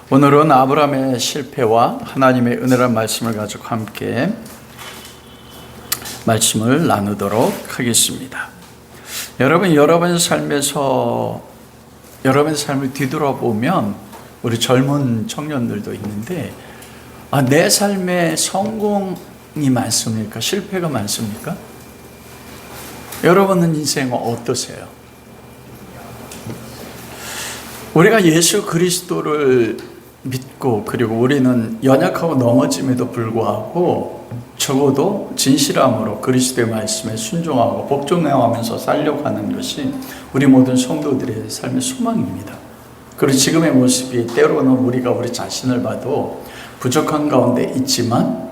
오늘은 아브라함의 실패와 하나님의 은혜란 말씀을 가지고 함께 말씀을 나누도록 하겠습니다. 여러분의 삶에서 여러분의 삶을 뒤돌아보면 우리 젊은 청년들도 있는데 내 삶에 성공이 많습니까? 실패가 많습니까? 여러분은 인생 어떠세요? 우리가 예수 그리스도를 믿고 그리고 우리는 연약하고 넘어짐에도 불구하고 적어도 진실함으로 그리스도의 말씀에 순종하고 복종하면서 살려고 하는 것이 우리 모든 성도들의 삶의 소망입니다. 그리고 지금의 모습이 때로는 우리가 우리 자신을 봐도 부족한 가운데 있지만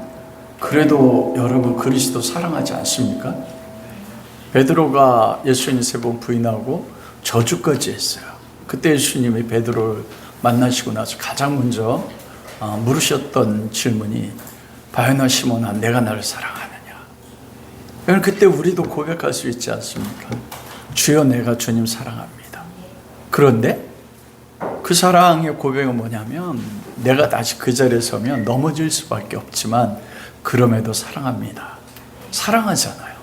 그래도 여러분 그리스도 사랑하지 않습니까? 베드로가 예수님 3번 부인하고 저주까지 했어요. 그때 예수님이 베드로를 만나시고 나서 가장 먼저 물으셨던 질문이 바요나 시몬아 내가 나를 사랑하느냐. 여러분 그때 우리도 고백할 수 있지 않습니까? 주여 내가 주님 사랑합니다. 그런데 그 사랑의 고백은 뭐냐면 내가 다시 그 자리에 서면 넘어질 수밖에 없지만 그럼에도 사랑합니다. 사랑하잖아요.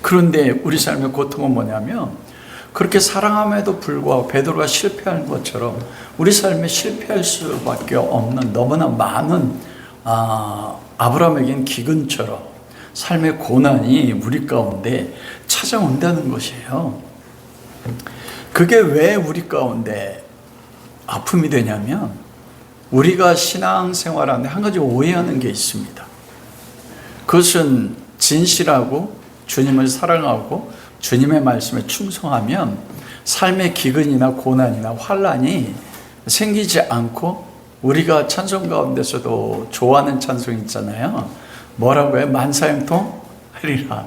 그런데 우리 삶의 고통은 뭐냐면 그렇게 사랑함에도 불구하고 베드로가 실패한 것처럼 우리 삶에 실패할 수밖에 없는 너무나 많은 아브라함에겐 기근처럼 삶의 고난이 우리 가운데 찾아온다는 것이에요. 그게 왜 우리 가운데 아픔이 되냐면 우리가 신앙생활하는데 한 가지 오해하는 게 있습니다. 그것은 진실하고 주님을 사랑하고 주님의 말씀에 충성하면 삶의 기근이나 고난이나 환난이 생기지 않고 우리가 찬송 가운데서도 좋아하는 찬송 있잖아요. 뭐라고 해요? 만사형통 하리라.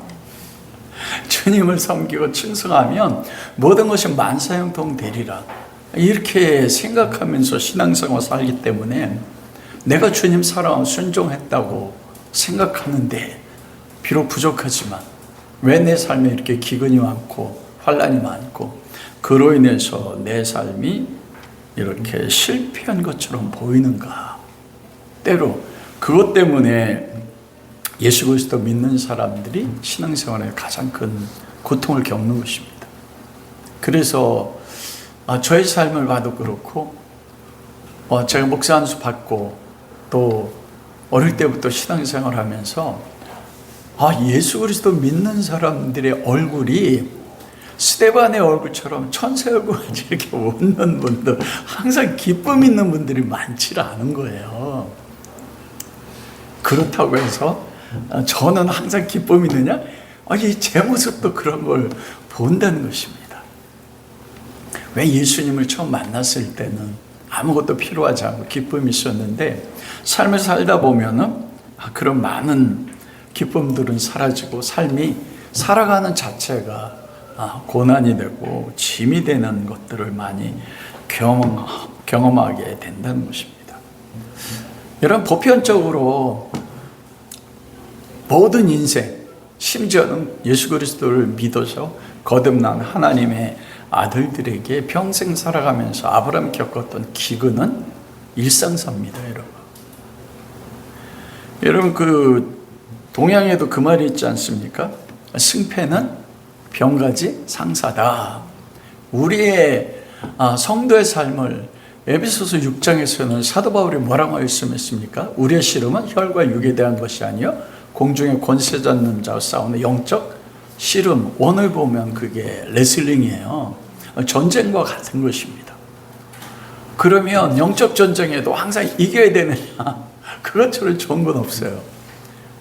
주님을 섬기고 충성하면 모든 것이 만사형통 되리라. 이렇게 생각하면서 신앙생활 살기 때문에 내가 주님 사랑하고 순종했다고 생각하는데 비록 부족하지만 왜 내 삶에 이렇게 기근이 많고 환난이 많고 그로 인해서 내 삶이 이렇게 실패한 것처럼 보이는가? 때로 그것 때문에 예수 그리스도 믿는 사람들이 신앙생활에 가장 큰 고통을 겪는 것입니다. 그래서 저의 삶을 봐도 그렇고 제가 목사 안수 받고 또 어릴 때부터 신앙생활을 하면서 예수 그리스도 믿는 사람들의 얼굴이 스데반의 얼굴처럼 천사의 얼굴같이 이렇게 웃는 분들, 항상 기쁨 있는 분들이 많지 않은 거예요. 그렇다고 해서 저는 항상 기쁨이 있느냐? 제 모습도 그런 걸 본다는 것입니다. 왜 예수님을 처음 만났을 때는 아무것도 필요하지 않고 기쁨이 있었는데 삶을 살다 보면은 그런 많은 기쁨들은 사라지고 삶이 살아가는 자체가 고난이 되고 짐이 되는 것들을 많이 경험하게 된다는 것입니다. 여러분 보편적으로 모든 인생 심지어는 예수 그리스도를 믿어서 거듭난 하나님의 아들들에게 평생 살아가면서 아브라함이 겪었던 기근은 일상사입니다. 여러분 동양에도 그 말이 있지 않습니까? 승패는 병가지 상사다. 우리의 성도의 삶을 에베소서 6장에서는 사도 바울이 뭐라고 말씀했습니까? 우리의 씨름은 혈과 육에 대한 것이 아니요 공중의 권세 잡는 자와 싸우는 영적 씨름. 원을 보면 그게 레슬링이에요. 전쟁과 같은 것입니다. 그러면 영적 전쟁에도 항상 이겨야 되느냐? 그것처럼 좋은 건 없어요.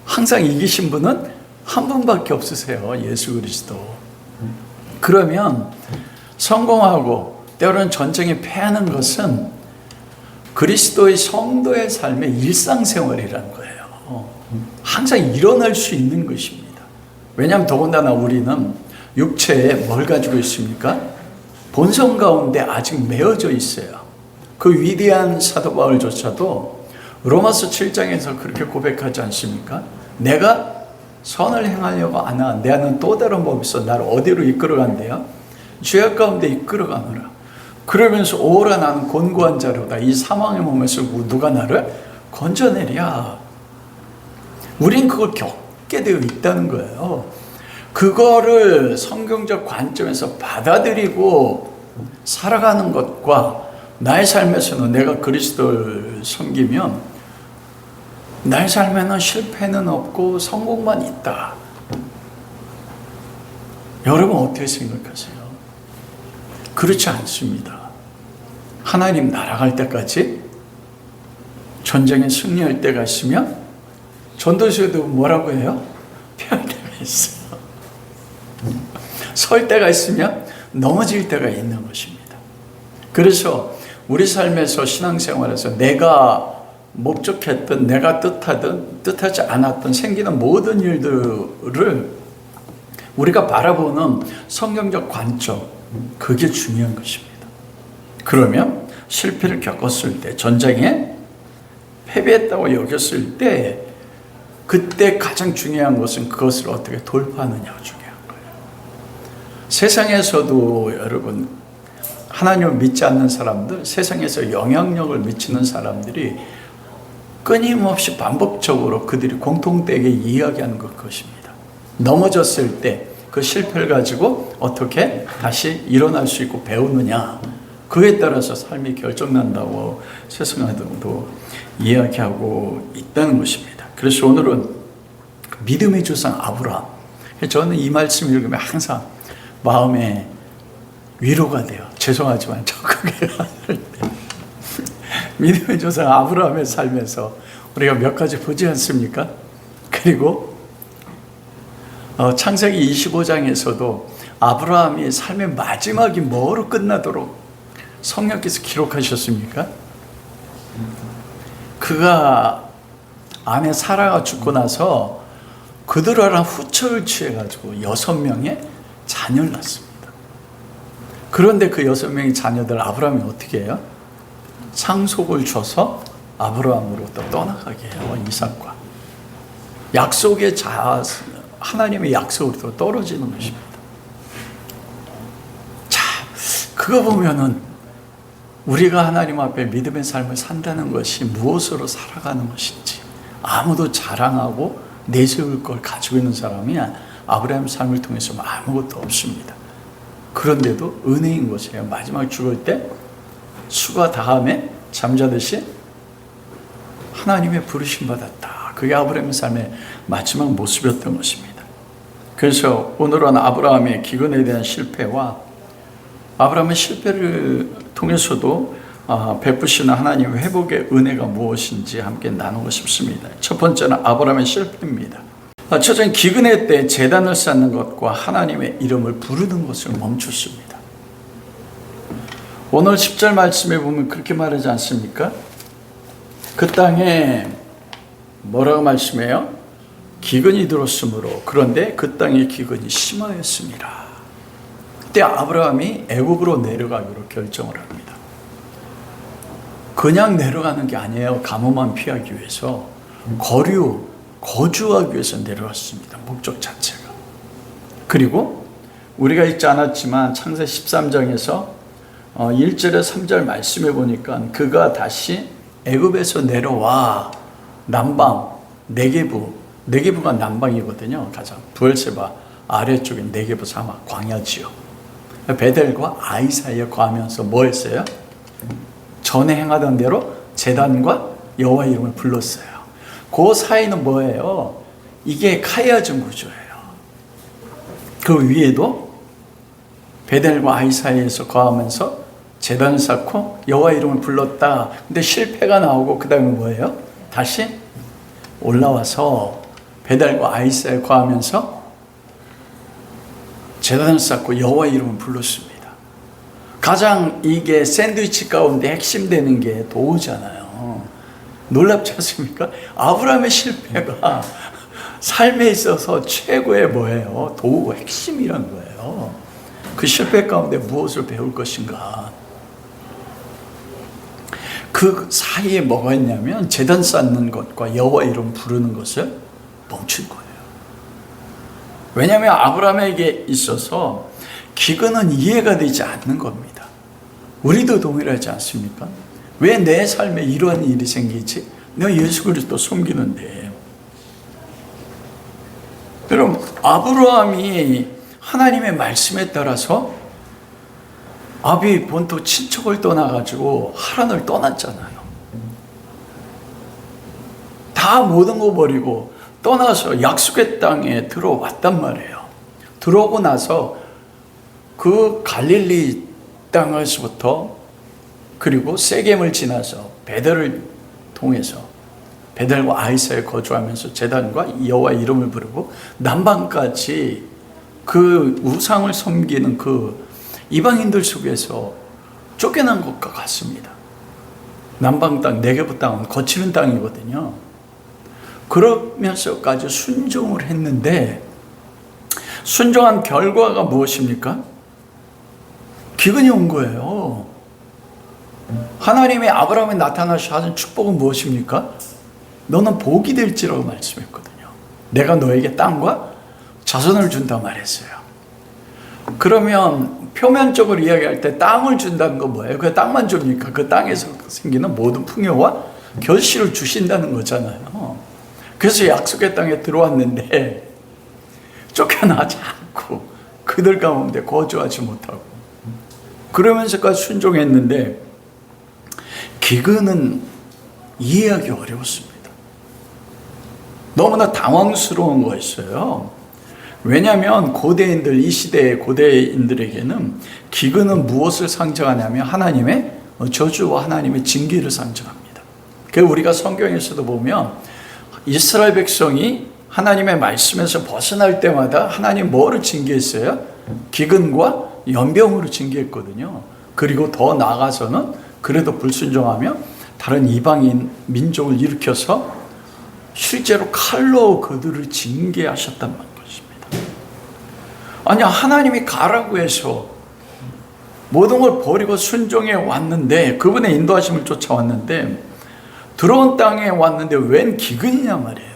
항상 이기신 분은 한 분밖에 없으세요. 예수 그리스도. 그러면 성공하고 때로는 전쟁에 패하는 것은 그리스도의 성도의 삶의 일상생활이라는 거예요. 항상 일어날 수 있는 것입니다. 왜냐하면 더군다나 우리는 육체에 뭘 가지고 있습니까? 본성 가운데 아직 매어져 있어요. 그 위대한 사도 바울조차도 로마서 7장에서 그렇게 고백하지 않습니까? 내가 선을 행하려고 하나 내 안은 또 다른 법이 있어 나를 어디로 이끌어간대요? 죄악 가운데 이끌어가노라. 그러면서 오라 나는 곤고한 자로다. 이 사망의 몸에서 누가 나를 건져내랴. 우린 그걸 겪게 되어 있다는 거예요. 그거를 성경적 관점에서 받아들이고 살아가는 것과 나의 삶에서는 내가 그리스도를 섬기면 나의 삶에는 실패는 없고 성공만 있다. 여러분 어떻게 생각하세요? 그렇지 않습니다. 하나님 날아갈 때까지 전쟁에 승리할 때가 있으면 전도서에도 뭐라고 해요? 피할 때가 있어요. 설 때가 있으면 넘어질 때가 있는 것입니다. 그래서 우리 삶에서 신앙생활에서 내가 목적했던, 내가 뜻하든 뜻하지 않았던 생기는 모든 일들을 우리가 바라보는 성경적 관점, 그게 중요한 것입니다. 그러면 실패를 겪었을 때, 전쟁에 패배했다고 여겼을 때, 그때 가장 중요한 것은 그것을 어떻게 돌파하느냐가 중요한 거예요. 세상에서도 여러분, 하나님을 믿지 않는 사람들, 세상에서 영향력을 미치는 사람들이 끊임없이 반복적으로 그들이 공통되게 이야기하는 것입니다. 넘어졌을 때 그 실패를 가지고 어떻게 다시 일어날 수 있고 배우느냐, 그에 따라서 삶이 결정난다고 세상에도 이야기하고 있다는 것입니다. 그래서 오늘은 믿음의 조상 아브라함, 저는 이 말씀 읽으면 항상 마음에 위로가 돼요. 죄송하지만 적극에 할 때 믿음의 조상 아브라함의 삶에서 우리가 몇 가지 보지 않습니까? 그리고 창세기 25장에서도 아브라함이 삶의 마지막이 뭐로 끝나도록 성령께서 기록하셨습니까? 그가 아내 사라가 죽고 나서 그들하고 후처를 취해가지고 6명의 자녀를 낳습니다. 그런데 그 6명의 자녀들 아브라함이 어떻게 해요? 상속을 줘서 아브라함으로부터 떠나가게 해요. 이삭과 약속의 하나님의 약속으로부터 떨어지는 것입니다. 자, 그거 보면은 우리가 하나님 앞에 믿음의 삶을 산다는 것이 무엇으로 살아가는 것인지 아무도 자랑하고 내세울 걸 가지고 있는 사람이 아브라함 삶을 통해서 아무것도 없습니다. 그런데도 은혜인 것이에요. 마지막 죽을 때 수가 다음에 잠자듯이 하나님의 부르심 받았다. 그게 아브라함의 삶의 마지막 모습이었던 것입니다. 그래서 오늘은 아브라함의 기근에 대한 실패와 아브라함의 실패를 통해서도 베푸시는 하나님의 회복의 은혜가 무엇인지 함께 나누고 싶습니다. 첫 번째는 아브라함의 실패입니다. 첫째는 기근의 때 제단을 쌓는 것과 하나님의 이름을 부르는 것을 멈췄습니다. 오늘 10절 말씀에 보면 그렇게 말하지 않습니까? 그 땅에 뭐라고 말씀해요? 기근이 들었으므로, 그런데 그 땅에 기근이 심하였습니다. 그때 아브라함이 애굽으로 내려가기로 결정을 합니다. 그냥 내려가는 게 아니에요. 가뭄만 피하기 위해서 거주하기 위해서 내려왔습니다. 목적 자체가. 그리고 우리가 읽지 않았지만 창세 13장에서 1절에 3절 말씀해 보니까 그가 다시 애굽에서 내려와 남방 네게부가 남방이거든요. 가장 부엘세바 아래쪽인 네게부 사막 광야지요. 베델과 아이 사이에 거하면서 뭐 했어요? 전에 행하던 대로 제단과 여호와 이름을 불렀어요. 그 사이는 뭐예요? 이게 카이아즘 구조예요. 그 위에도 베델과 아이 사이에서 거하면서 제단을 쌓고 여호와 이름을 불렀다. 근데 실패가 나오고 그 다음에 뭐예요? 다시 올라와서 베델과 아이 사이에 거하면서 제단을 쌓고 여호와 이름을 불렀습니다. 가장 이게 샌드위치 가운데 핵심되는 게 도우잖아요. 놀랍지 않습니까? 아브라함의 실패가 삶에 있어서 최고의 뭐예요? 도우 핵심이란 거예요. 그 실패 가운데 무엇을 배울 것인가? 그 사이에 뭐가 있냐면 제단 쌓는 것과 여호와 이름 부르는 것을 멈춘 거예요. 왜냐하면 아브라함에게 있어서 기근은 이해가 되지 않는 겁니다. 우리도 동일하지 않습니까? 왜 내 삶에 이러한 일이 생기지? 내가 예수 그리스도 섬기는데. 여러분, 아브라함이 하나님의 말씀에 따라서 아비 본토 친척을 떠나가지고 하란을 떠났잖아요. 다 모든 거 버리고 떠나서 약속의 땅에 들어왔단 말이에요. 들어오고 나서 그 갈릴리 땅에서부터 그리고 세겜을 지나서 베델을 통해서 베델과 아이사에 거주하면서 제단과 여호와 이름을 부르고 남방까지 그 우상을 섬기는 그 이방인들 속에서 쫓겨난 것과 같습니다. 남방 땅, 네게부 땅은 거치는 땅이거든요. 그러면서까지 순종을 했는데 순종한 결과가 무엇입니까? 기근이 온 거예요. 하나님이 아브라함에 나타나셔 하신 축복은 무엇입니까? 너는 복이 될지라고 말씀했거든요. 내가 너에게 땅과 자손을 준다 말했어요. 그러면 표면적으로 이야기할 때 땅을 준다는 건 뭐예요? 그 땅만 줍니까? 그 땅에서 생기는 모든 풍요와 결실을 주신다는 거잖아요. 그래서 약속의 땅에 들어왔는데 쫓겨나지 않고 그들 가운데 거주하지 못하고 그러면서까지 순종했는데 기근은 이해하기 어려웠습니다. 너무나 당황스러운 거였어요. 왜냐하면 고대인들, 이 시대의 고대인들에게는 기근은 무엇을 상징하냐면 하나님의 저주와 하나님의 징계를 상징합니다. 그래서 우리가 성경에서도 보면 이스라엘 백성이 하나님의 말씀에서 벗어날 때마다 하나님 뭐를 징계했어요? 기근과 연병으로 징계했거든요. 그리고 더 나아가서는 그래도 불순종하며 다른 이방인 민족을 일으켜서 실제로 칼로 그들을 징계하셨단 것입니다. 아니, 하나님이 가라고 해서 모든 걸 버리고 순종해 왔는데, 그분의 인도하심을 쫓아왔는데 들어온 땅에 왔는데 웬 기근이냐 말이에요.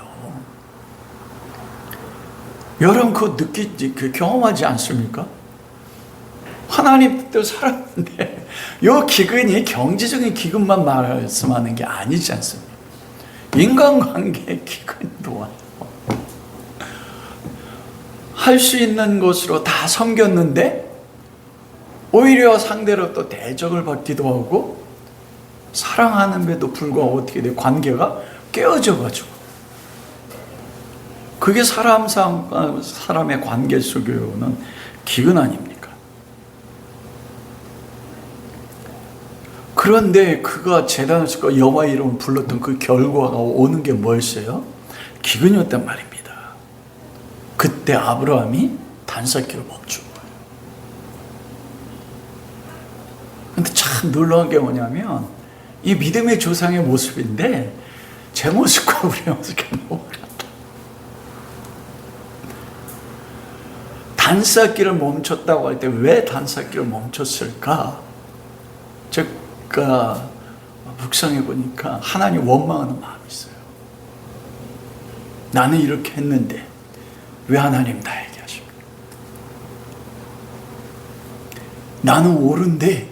여러분 그 경험하지 않습니까? 하나님 뜻대로 살았는데 이 기근이 경제적인 기근만 말씀하는 게 아니지 않습니까? 인간관계의 기근도 와요. 할 수 있는 것으로 다 섬겼는데 오히려 상대로 또 대적을 받기도 하고 사랑하는데도 불구하고 어떻게 돼? 관계가 깨어져 가지고 그게 사람의 관계 속에 오는 기근 아닙니까? 그런데 그가 제단에서 여호와 이름을 불렀던 그 결과가 오는 게 뭐였어요? 기근이었단 말입니다. 그때 아브라함이 단사기를 멈춘 거예요. 근데 참 놀라운 게 뭐냐면 이 믿음의 조상의 모습인데 제 모습과 우리의 모습이 너무 달라. 단사기를 멈췄다고 할 때 왜 단사기를 멈췄을까? 제가 묵상해 보니까 하나님 원망하는 마음이 있어요. 나는 이렇게 했는데 왜 하나님 나에게 하십니까? 나는 옳은데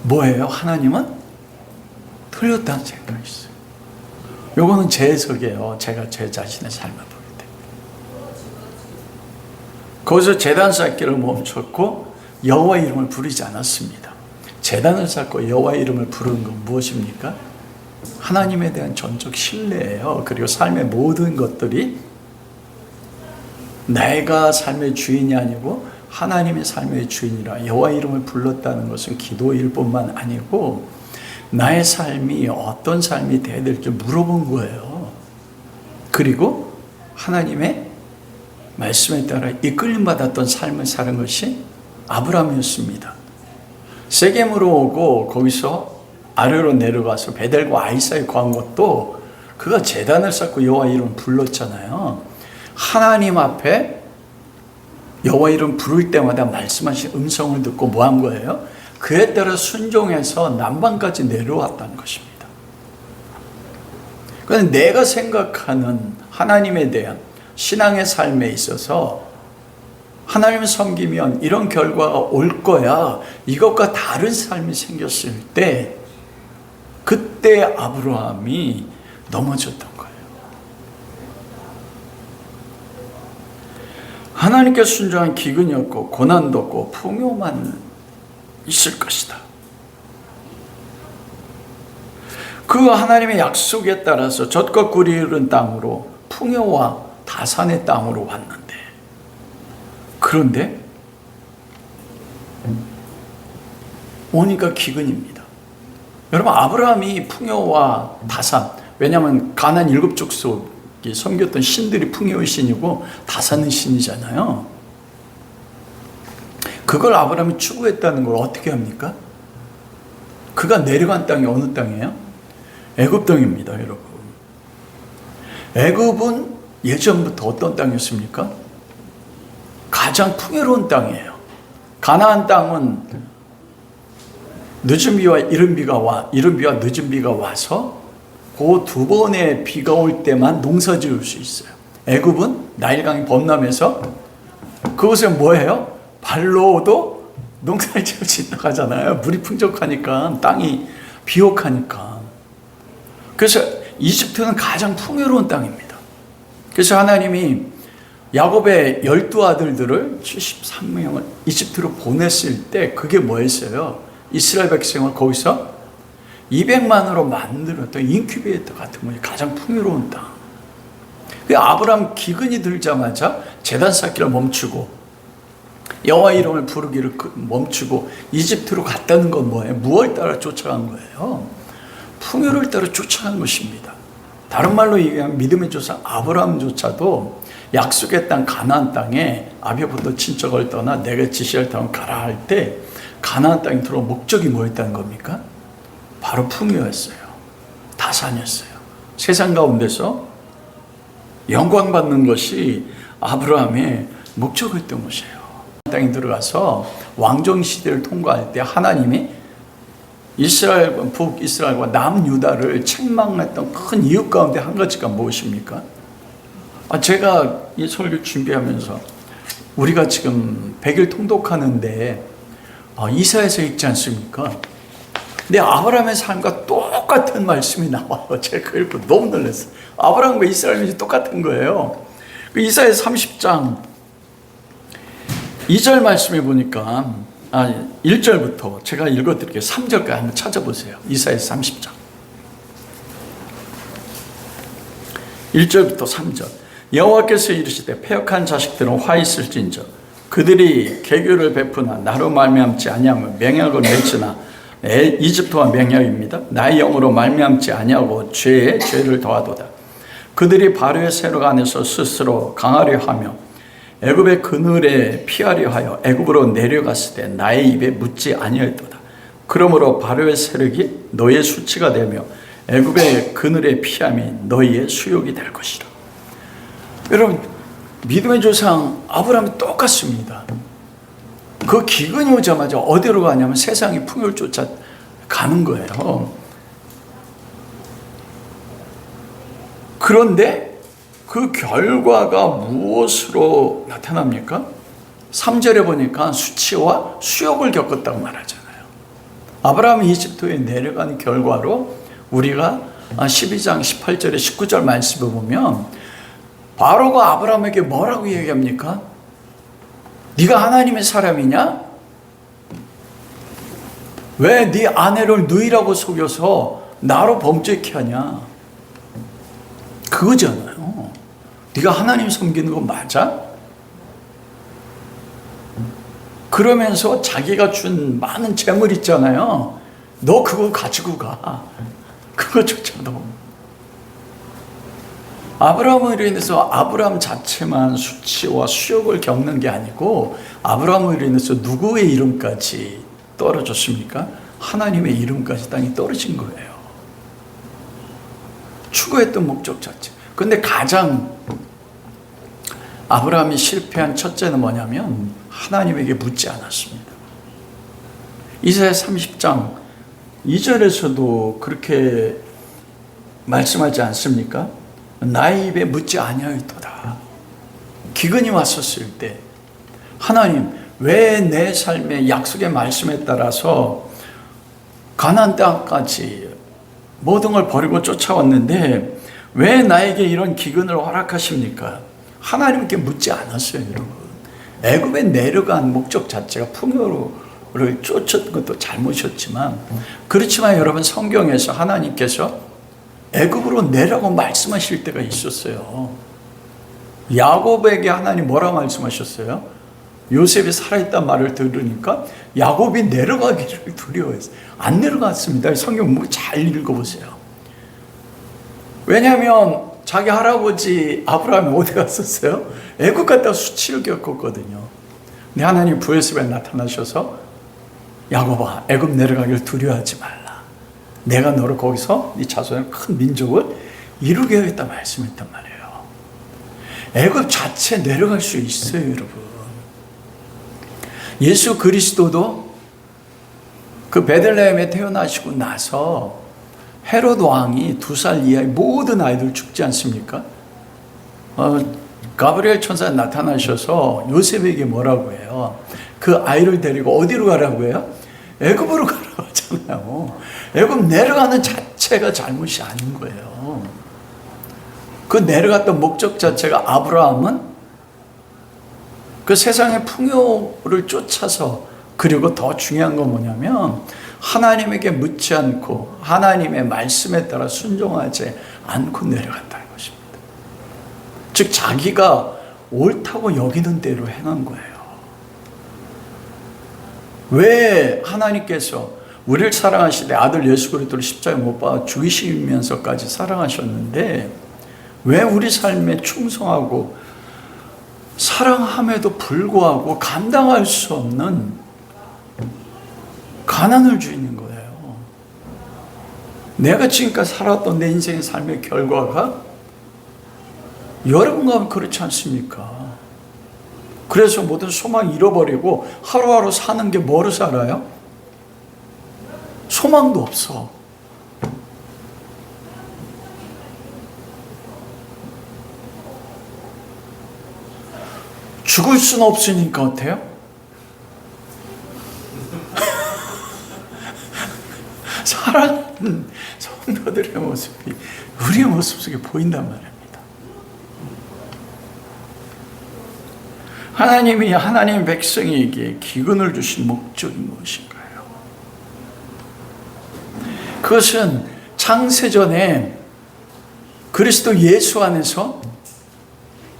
뭐예요? 하나님은 틀렸다는 생각이 있어요. 요거는 제 해석이에요. 제가 제 자신의 삶을 보게 돼. 거기서 제단 쌓기를 멈췄고 여호와 이름을 부르지 않았습니다. 제단을 쌓고 여호와 이름을 부르는 건 무엇입니까? 하나님에 대한 전적 신뢰예요. 그리고 삶의 모든 것들이 내가 삶의 주인이 아니고 하나님의 삶의 주인이라 여호와 이름을 불렀다는 것은 기도일 뿐만 아니고 나의 삶이 어떤 삶이 되어야 될지 물어본 거예요. 그리고 하나님의 말씀에 따라 이끌림 받았던 삶을 사는 것이 아브라함이었습니다. 세겜으로 오고 거기서 아래로 내려가서 베델과 아이사에 거한 것도 그가 제단을 쌓고 여호와 이름을 불렀잖아요. 하나님 앞에 여호와 이름 부를 때마다 말씀하신 음성을 듣고 뭐 한 거예요? 그에 따라 순종해서 남방까지 내려왔다는 것입니다. 그런데 내가 생각하는 하나님에 대한 신앙의 삶에 있어서 하나님을 섬기면 이런 결과가 올 거야. 이것과 다른 삶이 생겼을 때 그때 아브라함이 넘어졌던 거예요. 하나님께 순종한 기근이 없고 고난도 없고 풍요만 있을 것이다. 그 하나님의 약속에 따라서 젖과 꿀이 흐르는 땅으로 풍요와 다산의 땅으로 왔는데, 그런데 오니까 기근입니다. 여러분, 아브라함이 풍요와 다산, 왜냐하면 가나안 7 족속이 섬겼던 신들이 풍요의 신이고 다산은 신이잖아요. 그걸 아브라함이 추구했다는 걸 어떻게 합니까? 그가 내려간 땅이 어느 땅이에요? 애굽 땅입니다, 여러분. 애굽은 예전부터 어떤 땅이었습니까? 가장 풍요로운 땅이에요. 가나안 땅은 늦은 비와 이른 비와 늦은 비가 와서 그 두 번의 비가 올 때만 농사 지을 수 있어요. 애굽은 나일강이 범람해서 그곳에 뭐예요? 발로도 농사를 지을 수 있다고 하잖아요. 물이 풍족하니까, 땅이 비옥하니까. 그래서 이집트는 가장 풍요로운 땅입니다. 그래서 하나님이 야곱의 12아들들을 73명을 이집트로 보냈을 때 그게 뭐였어요? 이스라엘 백성을 거기서 200만으로 만들었던 인큐베이터 같은 것이 가장 풍요로운 땅. 아브라함 기근이 들자마자 제단 쌓기를 멈추고 여호와 이름을 부르기를 멈추고 이집트로 갔다는 건 뭐예요? 무엇을 따라 쫓아간 거예요? 풍요를 따라 쫓아간 것입니다. 다른 말로 얘기하면 믿음의 조상 아브라함조차도 약속의 땅 가나안 땅에 아비부터 친척을 떠나 내가 지시할 땅을 가라 할 때 가나안 땅에 들어온 목적이 뭐였다는 겁니까? 바로 풍요였어요. 다산이었어요. 세상 가운데서 영광 받는 것이 아브라함의 목적이었던 것이에요. 땅에 들어가서 왕정 시대를 통과할 때 하나님이 북이스라엘과 남유다를 책망했던 큰 이유 가운데 한 가지가 무엇입니까? 제가 이 설교 준비하면서 우리가 지금 100일 통독하는데 이사야서 읽지 않습니까? 근데 아브라함의 삶과 똑같은 말씀이 나와요. 제가 그걸 읽고 너무 놀랐어요. 아브라함과 이스라엘이 똑같은 거예요. 이사야서 30장 2절 말씀해 보니까 1절부터 제가 읽어드릴게요. 3절까지 한번 찾아보세요. 이사야서 30장 1절부터 3절. 여호와께서 이르시되 패역한 자식들은 화 있을진저 그들이 개교를 베푸나 나로 말미암지 아니하며 맹약을 맺으나 이집트와 맹약입니다. 나의 영으로 말미암지 아니하고 죄에 죄를 더하도다. 그들이 바로의 세력 안에서 스스로 강하려 하며 애굽의 그늘에 피하려 하여 애굽으로 내려갔을 때 나의 입에 묻지 아니하였도다. 그러므로 바로의 세력이 너의 수치가 되며 애굽의 그늘에 피함이 너희의 수욕이 될 것이라. 여러분, 믿음의 조상 아브라함이 똑같습니다. 그 기근이 오자마자 어디로 가냐면 세상의 풍요를 쫓아 가는 거예요. 그런데 그 결과가 무엇으로 나타납니까? 3절에 보니까 수치와 수욕을 겪었다고 말하잖아요. 아브라함이 이집트에 내려간 결과로 우리가 12장 18절에 19절 말씀을 보면 바로가 아브라함에게 뭐라고 얘기합니까? 네가 하나님의 사람이냐? 왜 네 아내를 누이라고 속여서 나로 범죄케 하냐? 그거잖아요. 네가 하나님 섬기는 거 맞아? 그러면서 자기가 준 많은 재물 있잖아요. 너 그거 가지고 가. 그거조차도. 아브라함으로 인해서 아브라함 자체만 수치와 수욕을 겪는 게 아니고 아브라함으로 인해서 누구의 이름까지 떨어졌습니까? 하나님의 이름까지 땅에 떨어진 거예요. 추구했던 목적 자체. 그런데 가장 아브라함이 실패한 첫째는 뭐냐면 하나님에게 묻지 않았습니다. 이사야 30장 2절에서도 그렇게 말씀하지 않습니까? 나의 입에 묻지 아니하였도다. 기근이 왔었을 때 하나님, 왜 내 삶의 약속의 말씀에 따라서 가나안 땅까지 모든 걸 버리고 쫓아왔는데 왜 나에게 이런 기근을 허락하십니까? 하나님께 묻지 않았어요, 여러분. 애굽에 내려간 목적 자체가 풍요를 쫓은 것도 잘못이었지만, 그렇지만 여러분, 성경에서 하나님께서 애굽으로 내라고 말씀하실 때가 있었어요. 야곱에게 하나님 뭐라고 말씀하셨어요? 요셉이 살아있단 말을 들으니까 야곱이 내려가기를 두려워했어요. 안 내려갔습니다. 성경 잘 읽어보세요. 왜냐하면 자기 할아버지 아브라함이 어디 갔었어요? 애굽 갔다가 수치를 겪었거든요. 근데 하나님 부에습에 나타나셔서 야곱아, 애굽 내려가기를 두려워하지 말라. 내가 너를 거기서 네 자손의 큰 민족을 이루게 하겠다 말씀했단 말이에요. 애굽 자체 내려갈 수 있어요, 여러분. 예수 그리스도도 그 베들레헴에 태어나시고 나서 헤롯 왕이 2살 이하의 모든 아이들 죽지 않습니까? 가브리엘 천사가 나타나셔서 요셉에게 뭐라고 해요? 그 아이를 데리고 어디로 가라고 해요? 애굽으로 가라고 하잖아요. 애굽 내려가는 자체가 잘못이 아닌 거예요. 그 내려갔던 목적 자체가, 아브라함은 그 세상의 풍요를 쫓아서, 그리고 더 중요한 건 뭐냐면 하나님에게 묻지 않고 하나님의 말씀에 따라 순종하지 않고 내려갔다는 것입니다. 즉 자기가 옳다고 여기는 대로 행한 거예요. 왜 하나님께서 우리를 사랑하시되 아들 예수 그리스도를 십자가에 못 박아 죽이시면서까지 사랑하셨는데, 왜 우리 삶에 충성하고 사랑함에도 불구하고 감당할 수 없는 가난을 주시는 거예요. 내가 지금까지 살았던 내 인생의 삶의 결과가 여러분과 그렇지 않습니까? 그래서 모든 소망 잃어버리고 하루하루 사는 게 뭐로 살아요? 소망도 없어. 죽을 수는 없으니까 어때요? 사랑하는 성도들의 모습이 우리의 모습 속에 보인단 말입니다. 하나님이 하나님 백성에게 기근을 주신 목적이 무엇인가요? 그것은 창세전에 그리스도 예수 안에서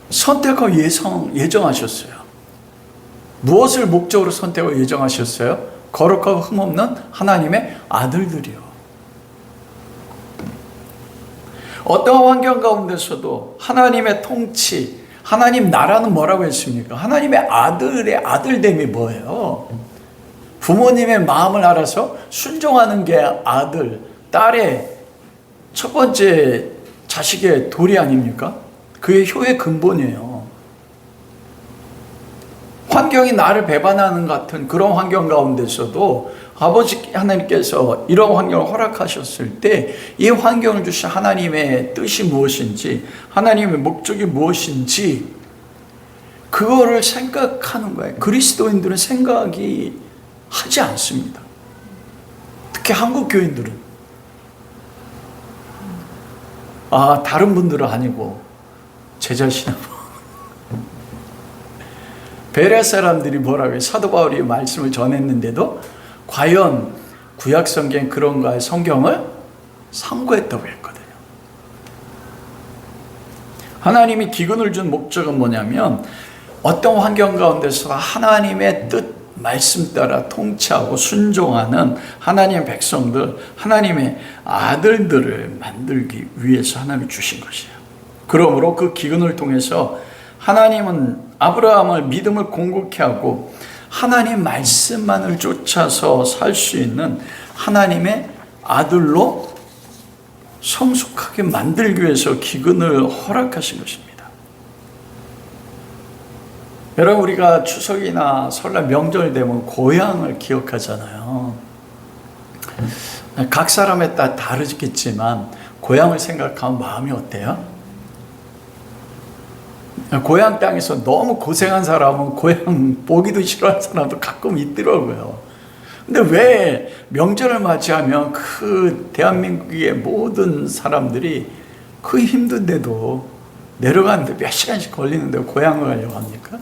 선택하고 예정하셨어요. 무엇을 목적으로 선택하고 예정하셨어요? 거룩하고 흠없는 하나님의 아들들이요. 어떠한 환경 가운데서도 하나님의 통치, 하나님 나라는 뭐라고 했습니까? 하나님의 아들의 아들됨이 뭐예요? 부모님의 마음을 알아서 순종하는 게 아들, 딸의 첫 번째 자식의 도리 아닙니까? 그의 효의 근본이에요. 환경이 나를 배반하는 같은 그런 환경 가운데서도 아버지 하나님께서 이런 환경을 허락하셨을 때 이 환경을 주신 하나님의 뜻이 무엇인지, 하나님의 목적이 무엇인지 그거를 생각하는 거예요. 그리스도인들은 생각이 하지 않습니다. 특히 한국 교인들은. 다른 분들은 아니고 제 자신은 베레아 사람들이 뭐라고 해요? 사도 바울이 말씀을 전했는데도 과연 구약 성경 그런가요? 성경을 상고했다고 했거든요. 하나님이 기근을 준 목적은 뭐냐면 어떤 환경 가운데서 하나님의 뜻, 말씀 따라 통치하고 순종하는 하나님의 백성들, 하나님의 아들들을 만들기 위해서 하나님이 주신 것이에요. 그러므로 그 기근을 통해서 하나님은 아브라함을 믿음을 공고케 하고 하나님 말씀만을 쫓아서 살 수 있는 하나님의 아들로 성숙하게 만들기 위해서 기근을 허락하신 것입니다. 여러분, 우리가 추석이나 설날 명절 되면 고향을 기억하잖아요. 각 사람에 따라 다르겠지만 고향을 생각하면 마음이 어때요? 고향 땅에서 너무 고생한 사람은 고향 보기도 싫어하는 사람도 가끔 있더라고요. 근데 왜 명절을 맞이하면 그 대한민국의 모든 사람들이 그 힘든데도 내려가는데 몇 시간씩 걸리는데 고향을 가려고 합니까?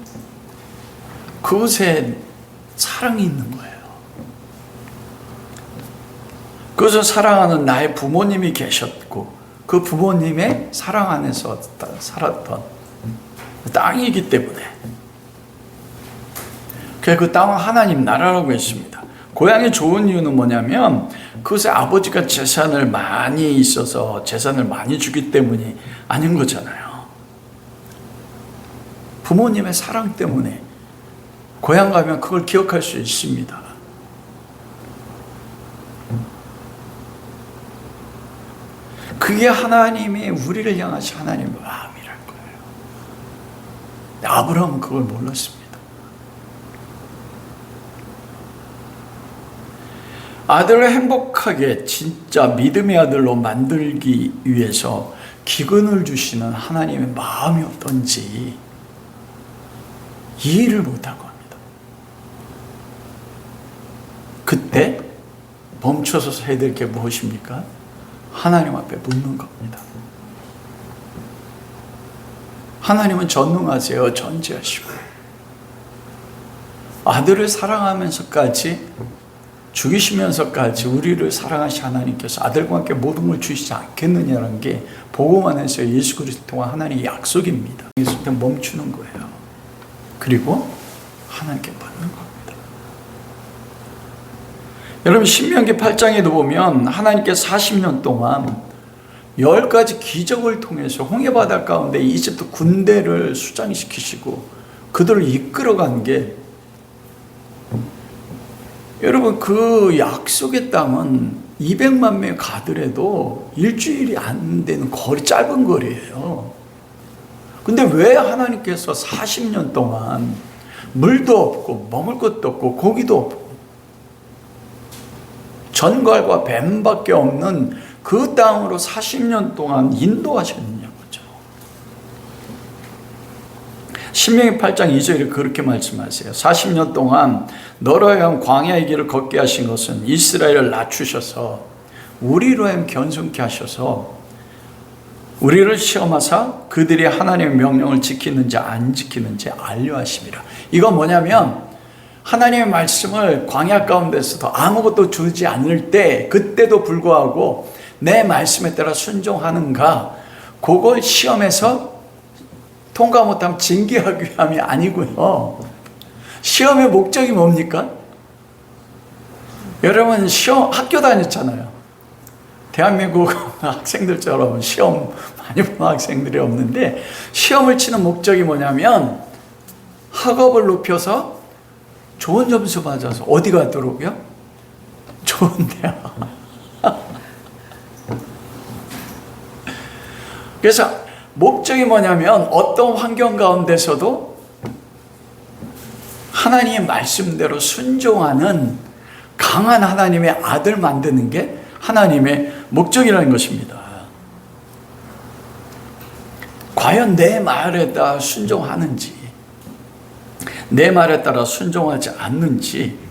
그곳에 사랑이 있는 거예요. 그것을 사랑하는 나의 부모님이 계셨고 그 부모님의 사랑 안에서 살았던 땅이기 때문에 그 땅은 하나님 나라라고 했습니다. 고향이 좋은 이유는 뭐냐면 그것에 아버지가 재산을 많이 있어서 재산을 많이 주기 때문이 아닌 거잖아요. 부모님의 사랑 때문에 고향 가면 그걸 기억할 수 있습니다. 그게 하나님이 우리를 향하신 하나님의 마음이랄 거예요. 아브라함은 그걸 몰랐습니다. 아들을 행복하게 진짜 믿음의 아들로 만들기 위해서 기근을 주시는 하나님의 마음이 어떤지 이해를 못하고 합니다. 그때 멈춰서 해야 될 게 무엇입니까? 하나님 앞에 묻는 겁니다. 하나님은 전능하세요. 전지하시고 아들을 사랑하면서까지 죽이시면서까지 우리를 사랑하신 하나님께서 아들과 함께 모든 걸 주시지 않겠느냐는 게 복음 안에서 예수 그리스도 통한 하나님의 약속입니다. 예수님께 멈추는 거예요. 그리고 하나님께 묻는 겁니다. 여러분 신명기 8장에도 보면 하나님께 40년 동안 10가지 기적을 통해서 홍해바다 가운데 이집트 군대를 수장시키시고 그들을 이끌어간 게 여러분 그 약속의 땅은 200만 명이 가더라도 일주일이 안 되는 거리, 짧은 거리예요. 근데 왜 하나님께서 40년 동안 물도 없고 먹을 것도 없고 고기도 없고 전갈과 뱀밖에 없는 그 땅으로 40년 동안 인도하셨느냐고요. 신명기 8장 2절에 그렇게 말씀하세요. 40년 동안 너로 하여금 광야의 길을 걷게 하신 것은 이스라엘을 낮추셔서 우리로 하여금 겸손케 하셔서 우리를 시험하사 그들이 하나님의 명령을 지키는지 안 지키는지 알려하심이라. 이건 뭐냐면 하나님의 말씀을 광야 가운데서도 아무것도 주지 않을 때 그때도 불구하고 내 말씀에 따라 순종하는가 그걸 시험해서 통과 못하면 징계하기 위함이 아니고요. 시험의 목적이 뭡니까? 여러분 시험 학교 다녔잖아요. 대한민국 학생들처럼 시험 많이 보는 학생들이 없는데 시험을 치는 목적이 뭐냐면 학업을 높여서 좋은 점수 받아서 어디 가도록요? 좋은 대학. 그래서 목적이 뭐냐면 어떤 환경 가운데서도 하나님의 말씀대로 순종하는 강한 하나님의 아들 만드는 게 하나님의 목적이라는 것입니다. 과연 내 말에 따라 순종하는지 내 말에 따라 순종하지 않는지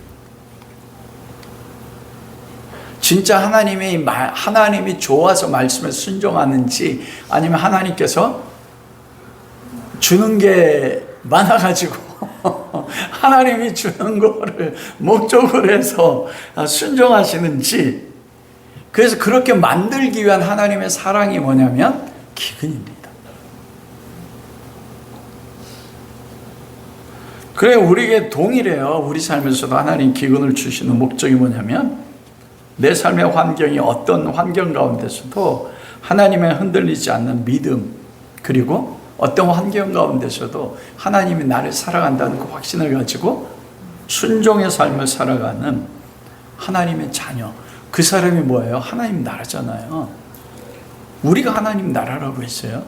진짜 하나님이 좋아서 말씀에 순종하는지 아니면 하나님께서 주는 게 많아가지고 하나님이 주는 거를 목적으로 해서 순종하시는지 그래서 그렇게 만들기 위한 하나님의 사랑이 뭐냐면 기근입니다. 그래 우리에게 동일해요. 우리 삶에서도 하나님 기근을 주시는 목적이 뭐냐면 내 삶의 환경이 어떤 환경 가운데서도 하나님의 흔들리지 않는 믿음 그리고 어떤 환경 가운데서도 하나님이 나를 사랑한다는 그 확신을 가지고 순종의 삶을 살아가는 하나님의 자녀 그 사람이 뭐예요? 하나님 나라잖아요. 우리가 하나님 나라라고 했어요.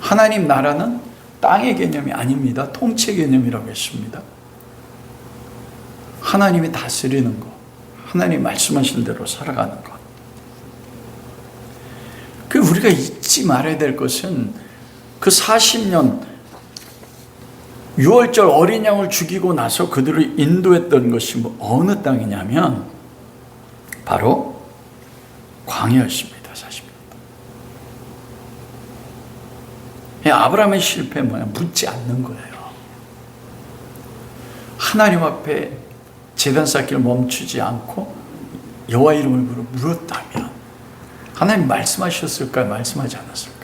하나님 나라는 땅의 개념이 아닙니다. 통치 개념이라고 했습니다. 하나님이 다스리는 것 하나님 말씀하신 대로 살아가는 것. 그 우리가 잊지 말아야 될 것은 그 40년 6월절 어린 양을 죽이고 나서 그들을 인도했던 것이 어느 땅이냐면 바로 광야였습니다. 40년. 아브라함의 실패는 뭐냐? 묻지 않는 거예요. 하나님 앞에 제단 쌓기를 멈추지 않고 여호와 이름을 부르 물었다면 하나님 말씀하셨을까요? 말씀하지 않았을까요?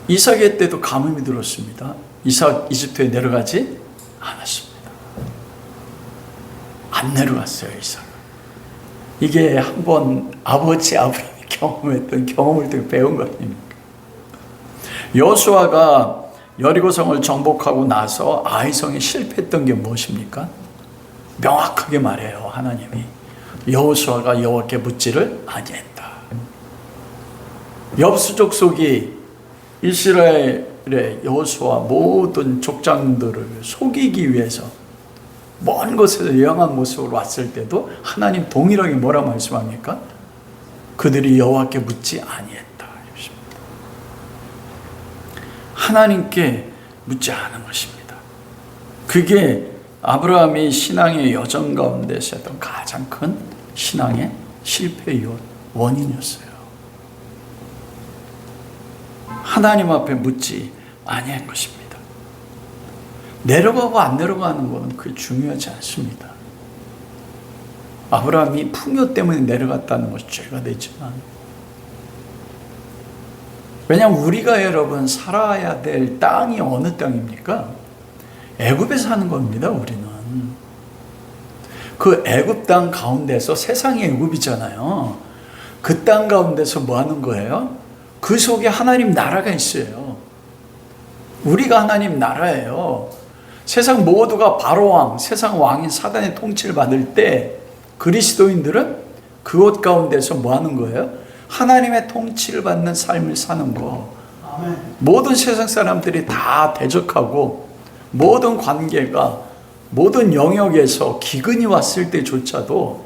이삭의 때도 가뭄이 들었습니다. 이삭 이집트에 내려가지 않았습니다. 안 내려갔어요, 이삭은. 이게 한번 아버지 아브라함이 경험했던 경험을 통해 배운 거 아닙니까? 여호수아가 여리고성을 정복하고 나서 아이성에 실패했던 게 무엇입니까? 명확하게 말해요. 하나님이 여호수아가 여호와께 묻지를 아니했다. 엽수 족속이 이스라엘의 여호수아 모든 족장들을 속이기 위해서 먼 곳에서 영한 모습으로 왔을 때도 하나님 동일하게 뭐라 말씀합니까? 그들이 여호와께 묻지 아니했다. 하나님께 묻지 않은 것입니다. 그게 아브라함이 신앙의 여정 가운데서 했던 가장 큰 신앙의 실패의 원인이었어요. 하나님 앞에 묻지 아니한 것입니다. 내려가고 안 내려가는 것은 그게 중요하지 않습니다. 아브라함이 풍요 때문에 내려갔다는 것이 죄가 되지만, 왜냐하면 우리가 여러분 살아야 될 땅이 어느 땅입니까? 애굽에 사는 겁니다. 우리는 그 애굽 땅 가운데서, 세상이 애굽이잖아요. 그 땅 가운데서 뭐 하는 거예요? 그 속에 하나님 나라가 있어요. 우리가 하나님 나라예요. 세상 모두가 바로왕, 세상 왕인 사단의 통치를 받을 때 그리스도인들은 그곳 가운데서 뭐 하는 거예요? 하나님의 통치를 받는 삶을 사는 거. 아멘. 모든 세상 사람들이 다 대적하고 모든 관계가 모든 영역에서 기근이 왔을 때조차도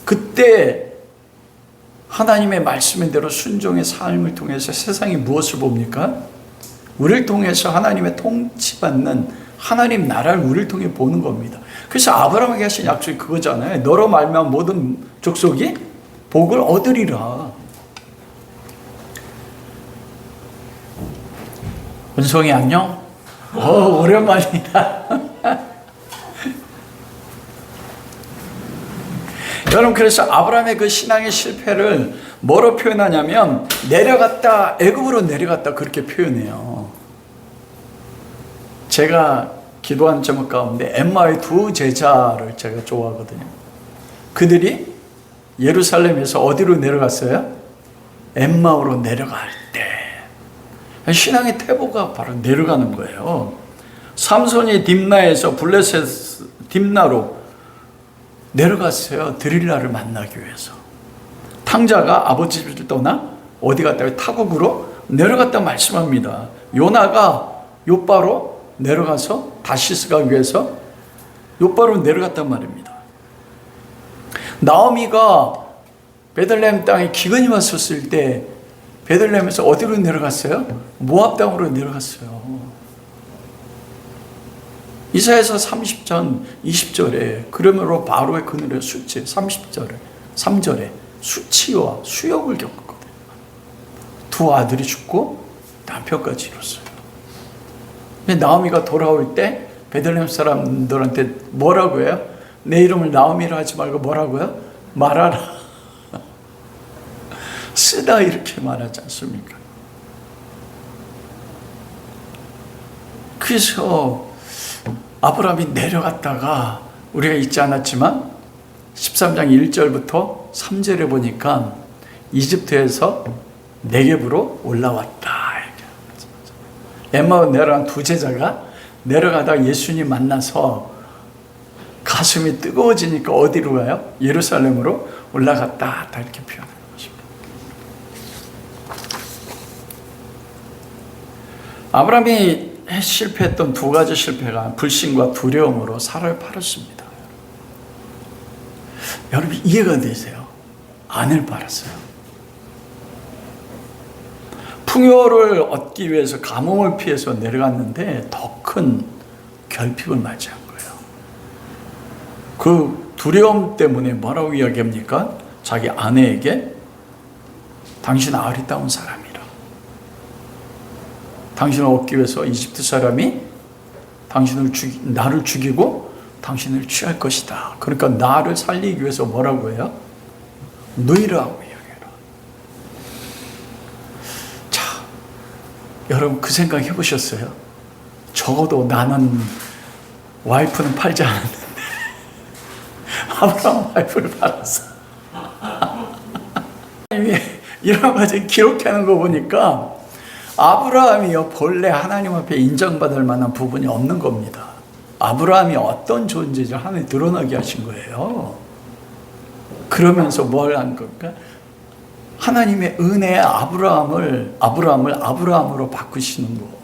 그때 하나님의 말씀인 대로 순종의 삶을 통해서 세상이 무엇을 봅니까? 우리를 통해서 하나님의 통치받는 하나님 나라를 우리를 통해 보는 겁니다. 그래서 아브라함에게 하신 약속이 그거잖아요. 너로 말미암아 모든 족속이 복을 얻으리라. 은송이 안녕? 오랜만이다. 여러분, 그래서 아브라함의 그 신앙의 실패를 뭐로 표현하냐면 내려갔다, 애굽으로 내려갔다, 그렇게 표현해요. 제가 기도한 제목 가운데 엠마의 두 제자를 제가 좋아하거든요. 그들이 예루살렘에서 어디로 내려갔어요? 엠마오로 내려갈 때 신앙의 태보가 바로 내려가는 거예요. 삼손이 딥나에서 블레셋 딥나로 내려갔어요. 드릴라를 만나기 위해서. 탕자가 아버지 집을 떠나 어디 갔다고 타국으로 내려갔다 말씀합니다. 요나가 요바로 내려가서 다시스 가기 위해서 요바로 내려갔단 말입니다. 나오미가 베들레헴 땅에 기근이 왔었을 때 베들레헴에서 어디로 내려갔어요? 모압 땅으로 내려갔어요. 이사야서 30장 20절에 그러므로 바로의 그늘의 수치, 30절에 3절에 수치와 수욕을 겪었거든요. 두 아들이 죽고 남편까지 이뤘어요. 나오미가 돌아올 때 베들레헴 사람들한테 뭐라고 해요? 내 이름을 나오미라 하지 말고 뭐라고요? 말하라. 쓰다 이렇게 말하지 않습니까? 그래서 아브라함이 내려갔다가 우리가 잊지 않았지만 13장 1절부터 3절에 보니까 이집트에서 네겝으로 올라왔다. 엠마오 내려간 두 제자가 내려가다가 예수님 만나서 가슴이 뜨거워지니까 어디로 가요? 예루살렘으로 올라갔다. 다 이렇게 표현하는 것입니다. 아브라함이 실패했던 두 가지 실패가 불신과 두려움으로 살을 팔았습니다. 여러분 이해가 되세요? 아내를 팔았어요. 풍요를 얻기 위해서 가뭄을 피해서 내려갔는데 더 큰 결핍을 맞이한 거예요. 그 두려움 때문에 뭐라고 이야기합니까? 자기 아내에게 당신은 아리따운 사람이라. 당신을 얻기 위해서 이집트 사람이 나를 죽이고 당신을 취할 것이다. 그러니까 나를 살리기 위해서 뭐라고 해요? 누이라고 이야기해라. 자, 여러분 그 생각 해보셨어요? 적어도 나는 와이프는 팔지 않았는데 아브라함 와이프를 팔았어. 이런 것을 기록하는 거 보니까 아브라함이요 본래 하나님 앞에 인정받을 만한 부분이 없는 겁니다. 아브라함이 어떤 존재인지 하나님이 드러나게 하신 거예요. 그러면서 뭘 한 겁니까? 하나님의 은혜에 아브라함을 아브라함으로 바꾸시는 거.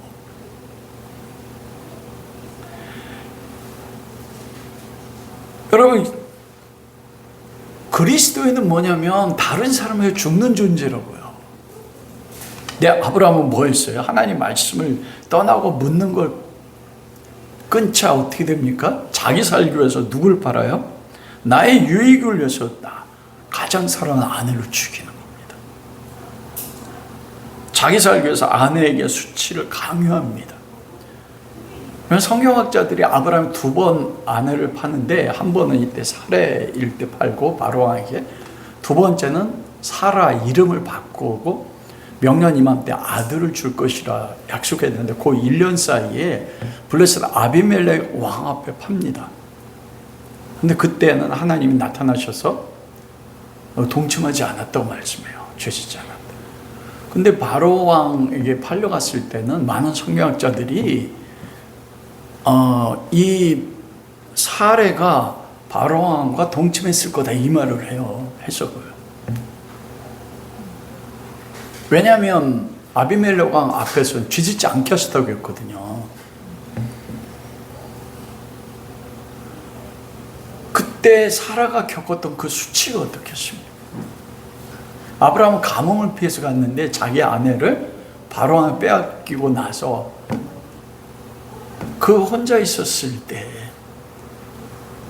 여러분, 그리스도인은 뭐냐면 다른 사람에게 죽는 존재라고요. 근데 아브라함은 뭐 했어요? 하나님 말씀을 떠나고 묻는 걸 끊자 어떻게 됩니까? 자기 살기 위해서 누굴 팔아요? 나의 유익을 위해서 가장 사랑하는 아내를 죽이는 겁니다. 자기 살기 위해서 아내에게 수치를 강요합니다. 성경학자들이 아브라함이 2번 아내를 파는데 한 번은 이때 사레일 때 팔고 바로왕에게, 두 번째는 사라 이름을 바꾸고 명년 이맘때 아들을 줄 것이라 약속했는데 그 1년 사이에 블레셋 아비멜렉 왕 앞에 팝니다. 근데 그때는 하나님이 나타나셔서 동침하지 않았다고 말씀해요. 죄짓지 않았다. 근데 바로 왕에게 팔려갔을 때는 많은 성경학자들이 이 사례가 바로 왕과 동침했을 거다 이 말을 해요. 해석을. 왜냐하면 아비멜렉 왕 앞에서 뒤집지 않게 하셨다고 했거든요. 그때 사라가 겪었던 그 수치가 어떻겠습니까? 아브라함은 가뭄을 피해서 갔는데 자기 아내를 바로 왕에 빼앗기고 나서 그 혼자 있었을 때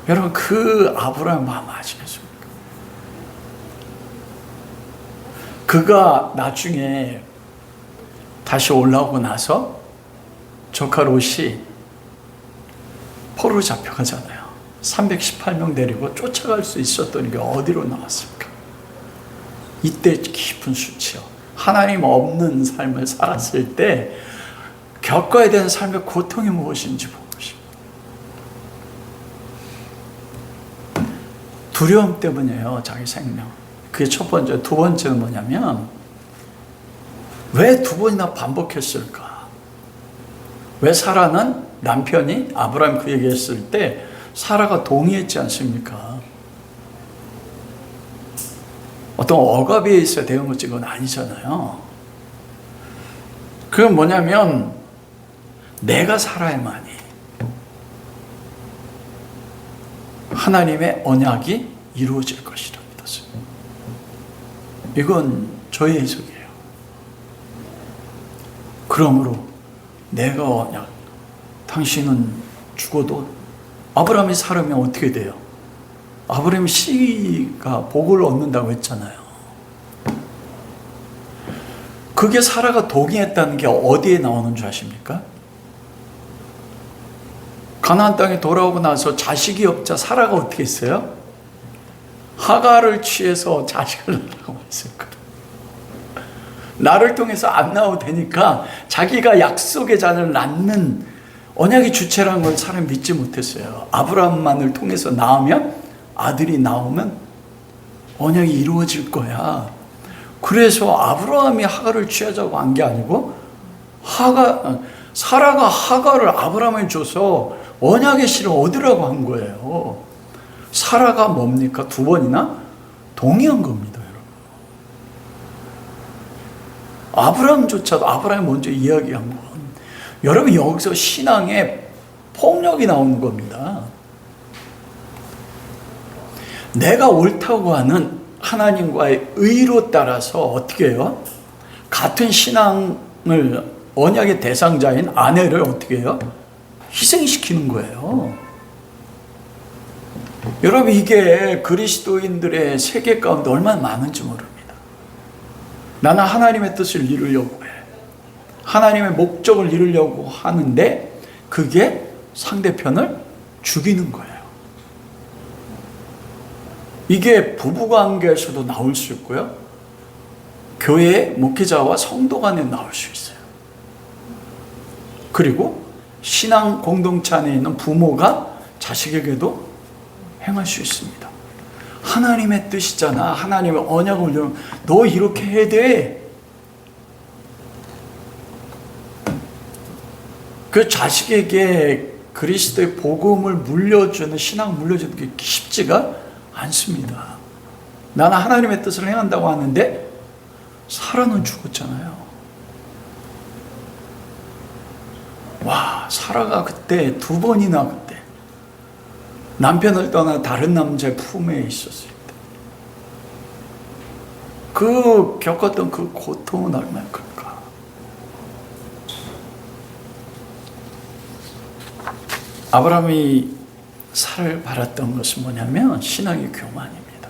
여러분 그 아브라함 마음 아시겠습니까? 그가 나중에 다시 올라오고 나서 조카 롯이 포로로 잡혀가잖아요. 318명 데리고 쫓아갈 수 있었던 게 어디로 나왔습니까? 이때 깊은 수치요. 하나님 없는 삶을 살았을 때 겪어야 되는 삶의 고통이 무엇인지 보고 싶어요. 두려움 때문이에요. 자기 생명. 그게 첫 번째. 두 번째는 뭐냐면 왜 2번이나 반복했을까? 왜 사라는 남편이 아브라함 그 얘기했을 때 사라가 동의했지 않습니까? 어떤 억압에 있어야 대응을 찍은 건 아니잖아요. 그건 뭐냐면 내가 살아야만이 하나님의 언약이 이루어질 것이라 믿었어요. 이건 저의 해석이에요. 그러므로 내가 언약, 당신은 죽어도 아브라함이 살으면 어떻게 돼요? 아브라함이 씨가 복을 얻는다고 했잖아요. 그게 사라가 동의했다는 게 어디에 나오는 줄 아십니까? 가나안 땅에 돌아오고 나서 자식이 없자 사라가 어떻게 했어요? 하가를 취해서 자식을 낳으라고 했을 거예요. 나를 통해서 안 나와도 되니까 자기가 약속의 자녀를 낳는 언약의 주체라는 걸 사람이 믿지 못했어요. 아브라함만을 통해서 낳으면, 아들이 나오면 언약이 이루어질 거야. 그래서 아브라함이 하가를 취하자고 한 게 아니고 사라가 하가를 아브라함에 줘서 언약의 실을 얻으라고 한 거예요. 사라가 뭡니까? 2번이나 동의한 겁니다, 여러분. 아브라함조차도 아브라함이 먼저 이야기한 건 여러분 여기서 신앙에 폭력이 나오는 겁니다. 내가 옳다고 하는 하나님과의 의로 따라서 어떻게 해요? 같은 신앙을 언약의 대상자인 아내를 어떻게 해요? 희생시키는 거예요. 여러분, 이게 그리스도인들의 세계 가운데 얼마나 많은지 모릅니다. 나는 하나님의 뜻을 이루려고 해. 하나님의 목적을 이루려고 하는데 그게 상대편을 죽이는 거예요. 이게 부부관계에서도 나올 수 있고요. 교회 목회자와 성도 간에 나올 수 있어요. 그리고 신앙 공동체 안에 있는 부모가 자식에게도 행할 수 있습니다. 하나님의 뜻이잖아. 하나님의 언약을 이루면 너 이렇게 해야 돼. 그 자식에게 그리스도의 복음을 물려주는, 신앙을 물려주는 게 쉽지가 않습니다. 나는 하나님의 뜻을 행한다고 하는데 사라는 죽었잖아요. 와, 사라가 그때 2번이나 그때 남편을 떠나 다른 남자의 품에 있었을 때 그 겪었던 그 고통은 얼마나 클까. 아브라함이 사라를 바랐던 것은 뭐냐면 신앙의 교만입니다.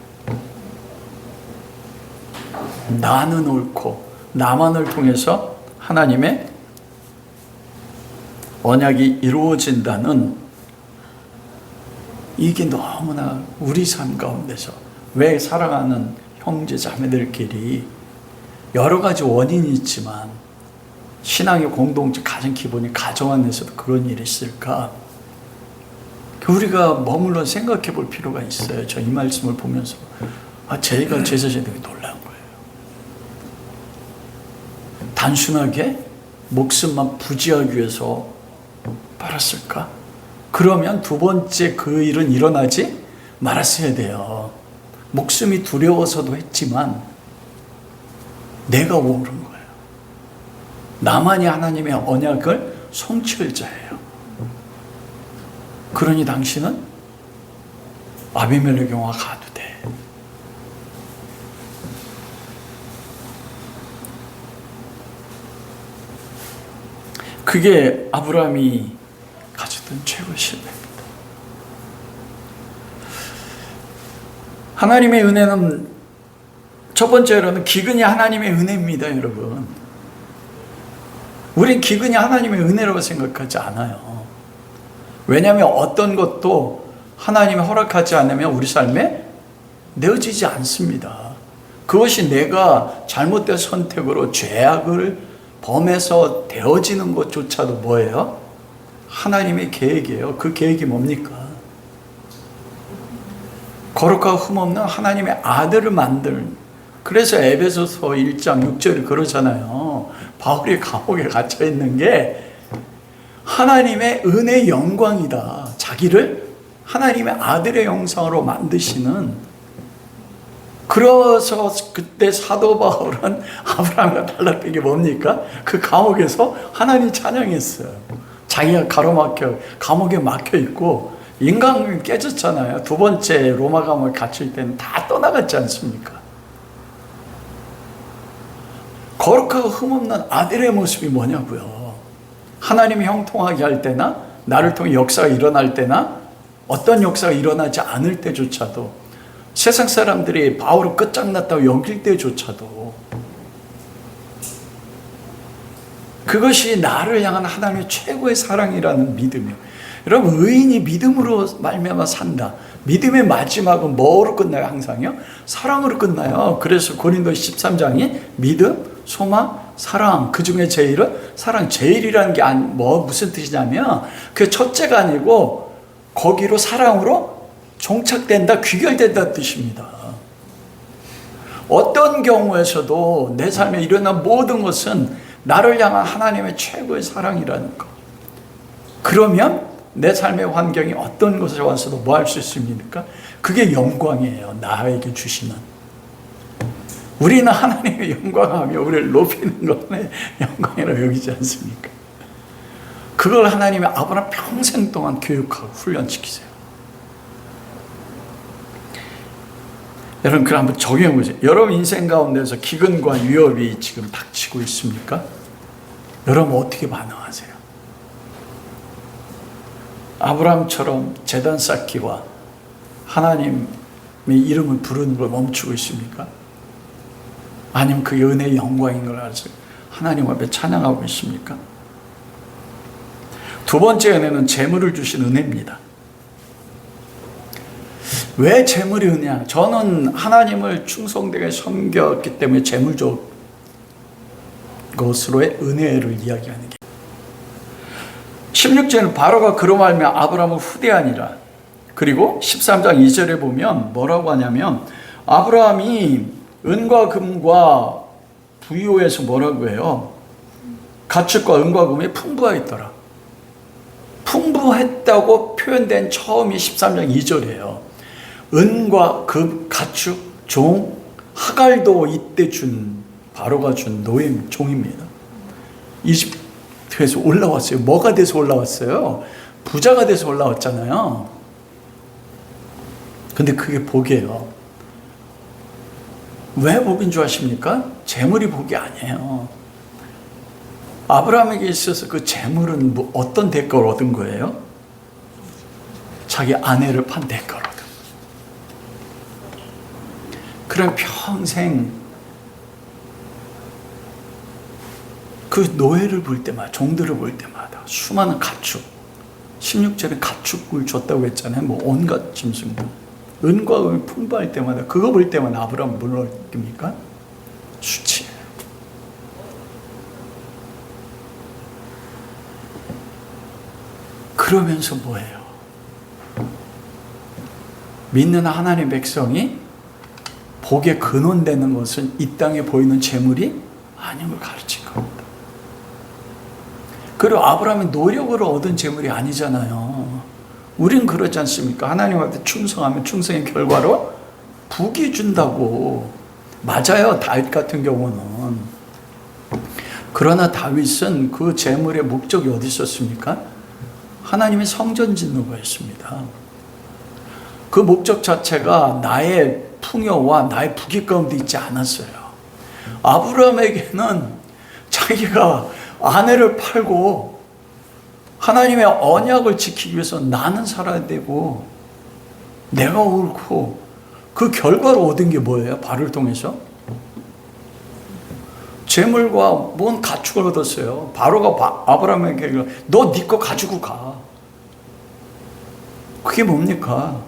나는 옳고 나만을 통해서 하나님의 언약이 이루어진다는 이게 너무나 우리 삶 가운데서 왜 사랑하는 형제 자매들끼리 여러 가지 원인이 있지만 신앙의 공동체 가장 기본이 가정 안에서도 그런 일이 있을까? 우리가 머물러 생각해 볼 필요가 있어요. 저 이 말씀을 보면서 제가 제 자신이 되게 놀란 거예요. 단순하게 목숨만 부지하기 위해서 팔았을까? 그러면 2번째 그 일은 일어나지 말았어야 돼요. 목숨이 두려워서도 했지만 내가 옳은 거예요. 나만이 하나님의 언약을 성취할 자예요. 그러니 당신은 아비멜렉 영화 가도 돼. 그게 아브라함이 가졌던 최고의 신뢰입니다. 하나님의 은혜는 첫 번째로는 기근이 하나님의 은혜입니다, 여러분. 우린 기근이 하나님의 은혜라고 생각하지 않아요. 왜냐하면 어떤 것도 하나님이 허락하지 않으면 우리 삶에 내어지지 않습니다. 그것이 내가 잘못된 선택으로 죄악을 범해서 되어지는 것조차도 뭐예요? 하나님의 계획이에요. 그 계획이 뭡니까? 거룩하고 흠없는 하나님의 아들을 만들. 그래서 에베소서 1장 6절이 그러잖아요. 바울이 감옥에 갇혀 있는 게 하나님의 은혜의 영광이다. 자기를 하나님의 아들의 형상으로 만드시는. 그래서 그때 사도 바울은 아브라함과 달랐던 게 뭡니까? 그 감옥에서 하나님 찬양했어요. 자기가 가로막혀 감옥에 막혀 있고 인간관계 깨졌잖아요. 2번째 로마 감옥에 갇힐 때는 다 떠나갔지 않습니까? 거룩하고 흠없는 아들의 모습이 뭐냐고요. 하나님이 형통하게 할 때나 나를 통해 역사가 일어날 때나 어떤 역사가 일어나지 않을 때조차도 세상 사람들이 바울을 끝장났다고 여길 때조차도 그것이 나를 향한 하나님의 최고의 사랑이라는 믿음이에요. 여러분, 의인이 믿음으로 말미암아 산다. 믿음의 마지막은 뭐로 끝나요? 항상요? 사랑으로 끝나요. 그래서 고린도서 13장이 믿음, 소망, 사랑, 그 중에 제일은 사랑. 제일이라는 게 무슨 뜻이냐면 그 첫째가 아니고 거기로 사랑으로 종착된다, 귀결된다는 뜻입니다. 어떤 경우에서도 내 삶에 일어난 모든 것은 나를 향한 하나님의 최고의 사랑이라는 것. 그러면 내 삶의 환경이 어떤 곳에 와서도 뭐 할 수 있습니까? 그게 영광이에요. 나에게 주시는. 우리는 하나님의 영광하며 우리를 높이는 것은 영광이라고 여기지 않습니까? 그걸 하나님의 아브라함 평생 동안 교육하고 훈련시키세요. 여러분, 그럼 한번 적용해 보세요. 여러분 인생 가운데서 기근과 위협이 지금 닥치고 있습니까? 여러분 어떻게 반응하세요? 아브라함처럼 제단 쌓기와 하나님의 이름을 부르는 걸 멈추고 있습니까? 아니면 그게 은혜의 영광인 걸 알아서 하나님 앞에 찬양하고 있습니까? 두 번째 은혜는 재물을 주신 은혜입니다. 왜 재물이 은혜야? 저는 하나님을 충성되게 섬겼기 때문에 재물적 것으로의 은혜를 이야기하는 게 16절은 바로가 그로 말미암아 아브라함을 후대하니라. 그리고 13장 2절에 보면 뭐라고 하냐면 아브라함이 은과 금과 부유에서 뭐라고 해요? 가축과 은과 금이 풍부하였더라. 풍부했다고 표현된 처음이 13장 2절이에요. 은과 금, 가축, 종, 하갈도 이때 준 바로가 준 노예 종입니다. 이집트에서 올라왔어요. 뭐가 돼서 올라왔어요? 부자가 돼서 올라왔잖아요. 근데 그게 복이에요. 왜 복인 줄 아십니까? 재물이 복이 아니에요. 아브라함에게 있어서 그 재물은 뭐 어떤 대가를 얻은 거예요? 자기 아내를 판 대가로. 그럼 평생 그 노예를 볼 때마다, 종들을 볼 때마다 수많은 가축, 16절에 가축을 줬다고 했잖아요. 뭐 온갖 짐승, 은과 금이 풍부할 때마다 그거 볼 때마다 아브라함은 뭘 느낍니까? 수치예요. 그러면서 뭐예요? 믿는 하나님의 백성이 복의 근원되는 것은 이 땅에 보이는 재물이 아님을 가르친 겁니다. 그리고 아브라함이 노력으로 얻은 재물이 아니잖아요. 우린 그러지 않습니까? 하나님한테 충성하면 충성의 결과로 복이 준다고. 맞아요, 다윗 같은 경우는. 그러나 다윗은 그 재물의 목적이 어디 있었습니까? 하나님의 성전 짓는 거였습니다. 그 목적 자체가 나의 풍요와 나의 부귀 가운데 있지 않았어요. 아브라함에게는 자기가 아내를 팔고 하나님의 언약을 지키기 위해서 나는 살아야 되고 내가 옳고 그 결과로 얻은 게 뭐예요? 바로를 통해서 재물과 뭔 가축을 얻었어요. 바로가 아브라함에게 너 네 거 가지고 가. 그게 뭡니까?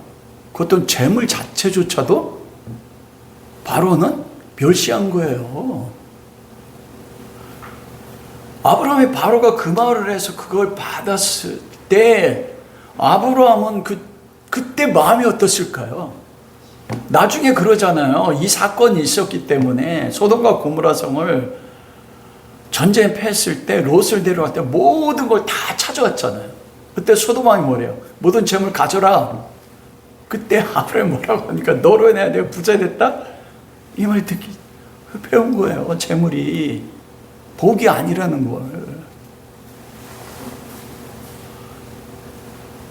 그것도 재물 자체조차도 바로는 멸시한 거예요. 아브라함이 바로가 그 말을 해서 그걸 받았을 때 아브라함은 그때 마음이 어떻을까요? 나중에 그러잖아요. 이 사건이 있었기 때문에 소돔과 고모라 성을 전쟁에 패했을 때 롯을 데려갈 때 모든 걸 다 찾아왔잖아요. 그때 소돔 왕이 뭐래요? 모든 재물 가져라. 그때 아브라함이 뭐라고 하니까 너로 인해 내가 부자 됐다? 이 말 듣기 배운 거예요. 재물이 복이 아니라는 걸.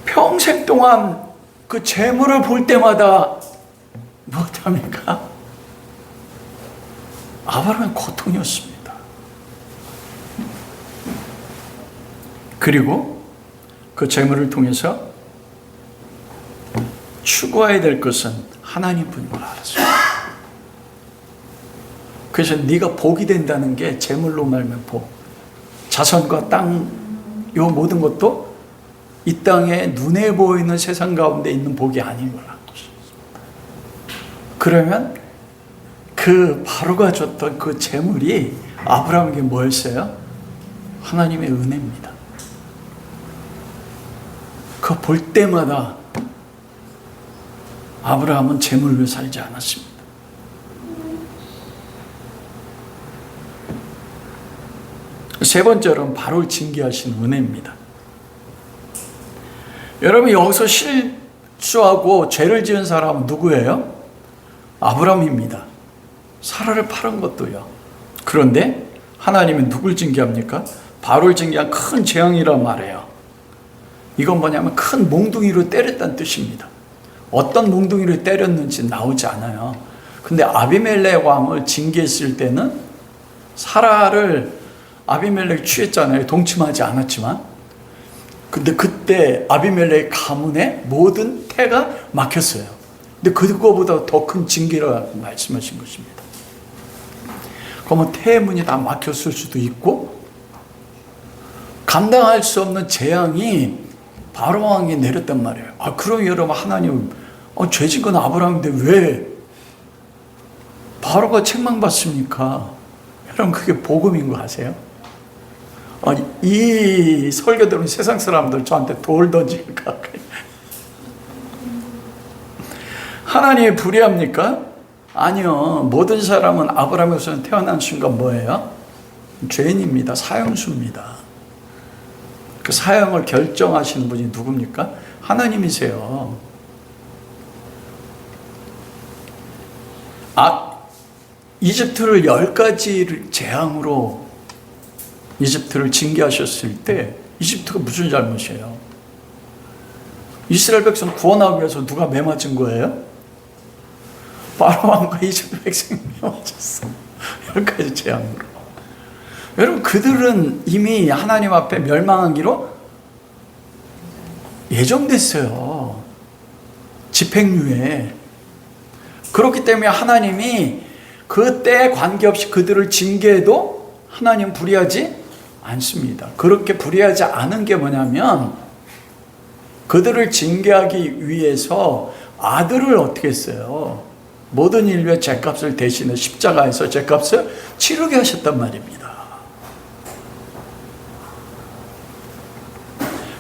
평생 동안 그 재물을 볼 때마다 무엇합니까? 아브라함의 고통이었습니다. 그리고 그 재물을 통해서 추구해야 될 것은 하나님뿐인 걸 알았어요. 그래서 네가 복이 된다는 게 재물로 말면 복, 자선과 땅, 요 모든 것도 이 땅에 눈에 보이는 세상 가운데 있는 복이 아닌 걸 알고 있습니다. 그러면 그 바로가 줬던 그 재물이 아브라함에게 뭐였어요? 하나님의 은혜입니다. 그거 볼 때마다 아브라함은 재물로 살지 않았습니다. 세 번째로는 바로를 징계하신 은혜입니다. 여러분, 여기서 실수하고 죄를 지은 사람은 누구예요? 아브라함입니다. 사라를 팔은 것도요. 그런데 하나님은 누굴 징계합니까? 바로를 징계한 큰 재앙이란 말이에요. 이건 뭐냐면 큰 몽둥이로 때렸다는 뜻입니다. 어떤 몽둥이로 때렸는지 나오지 않아요. 근데 아비멜렉 왕을 징계했을 때는 사라를 아비멜렉이 취했잖아요. 동침하지 않았지만. 근데 그때 아비멜렉 가문의 모든 태가 막혔어요. 근데 그거보다 더 큰 징계라고 말씀하신 것입니다. 그러면 태의 문이 다 막혔을 수도 있고, 감당할 수 없는 재앙이 바로 왕에 내렸단 말이에요. 그럼 여러분, 하나님, 죄진 건 아브라함인데 왜 바로가 책망받습니까? 여러분, 그게 복음인 거 아세요? 이 설교 들은 세상 사람들 저한테 돌 던질까? 하나님이 불의합니까? 아니요. 모든 사람은 아브라함에서 태어난 순간 뭐예요? 죄인입니다. 사형수입니다. 그 사형을 결정하시는 분이 누굽니까? 하나님이세요. 이집트를 10가지 재앙으로 이집트를 징계하셨을 때 이집트가 무슨 잘못이에요? 이스라엘 백성 구원하기 위해서 누가 매 맞은 거예요? 바로 왕과 이집트 백성이 매 맞았어. 10가지 재앙으로. 여러분, 그들은 이미 하나님 앞에 멸망하기로 예정됐어요. 집행유예. 그렇기 때문에 하나님이 그 때에 관계없이 그들을 징계해도 하나님 불의하지 않습니다. 그렇게 불의하지 않은 게 뭐냐면, 그들을 징계하기 위해서 아들을 어떻게 했어요? 모든 인류의 죄값을 대신해 십자가에서 죄값을 치르게 하셨단 말입니다.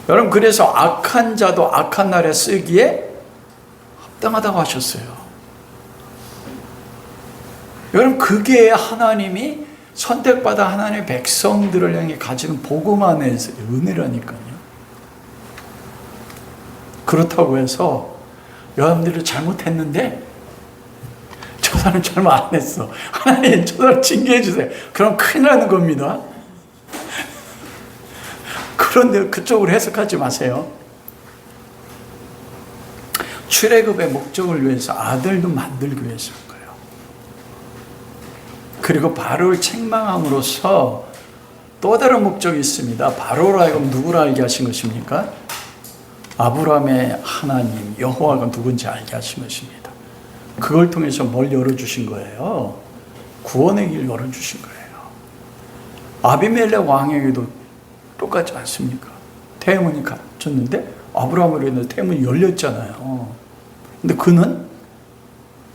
여러분, 그래서 악한 자도 악한 날에 쓰기에 합당하다고 하셨어요. 여러분, 그게 하나님이 선택받아 하나님의 백성들을 향해 가지는 복음 안에서 은혜라니까요. 그렇다고 해서 여러분들이 잘못했는데 저 사람 잘못 안 했어, 하나님 저 사람 징계해 주세요, 그럼 큰일 나는 겁니다. 그런데 그쪽으로 해석하지 마세요. 출애굽의 목적을 위해서 아들도 만들기 위해서인 거예요. 그리고 바로를 책망함으로써 또 다른 목적이 있습니다. 바로로 하여금 누구를 알게 하신 것입니까? 아브라함의 하나님 여호와가 누군지 알게 하신 것입니다. 그걸 통해서 뭘 열어주신 거예요? 구원의 길 열어주신 거예요. 아비멜렉 왕에게도 똑같지 않습니까? 태문이 갇혔는데 아브라함으로 인해서 태문이 열렸잖아요. 근데 그는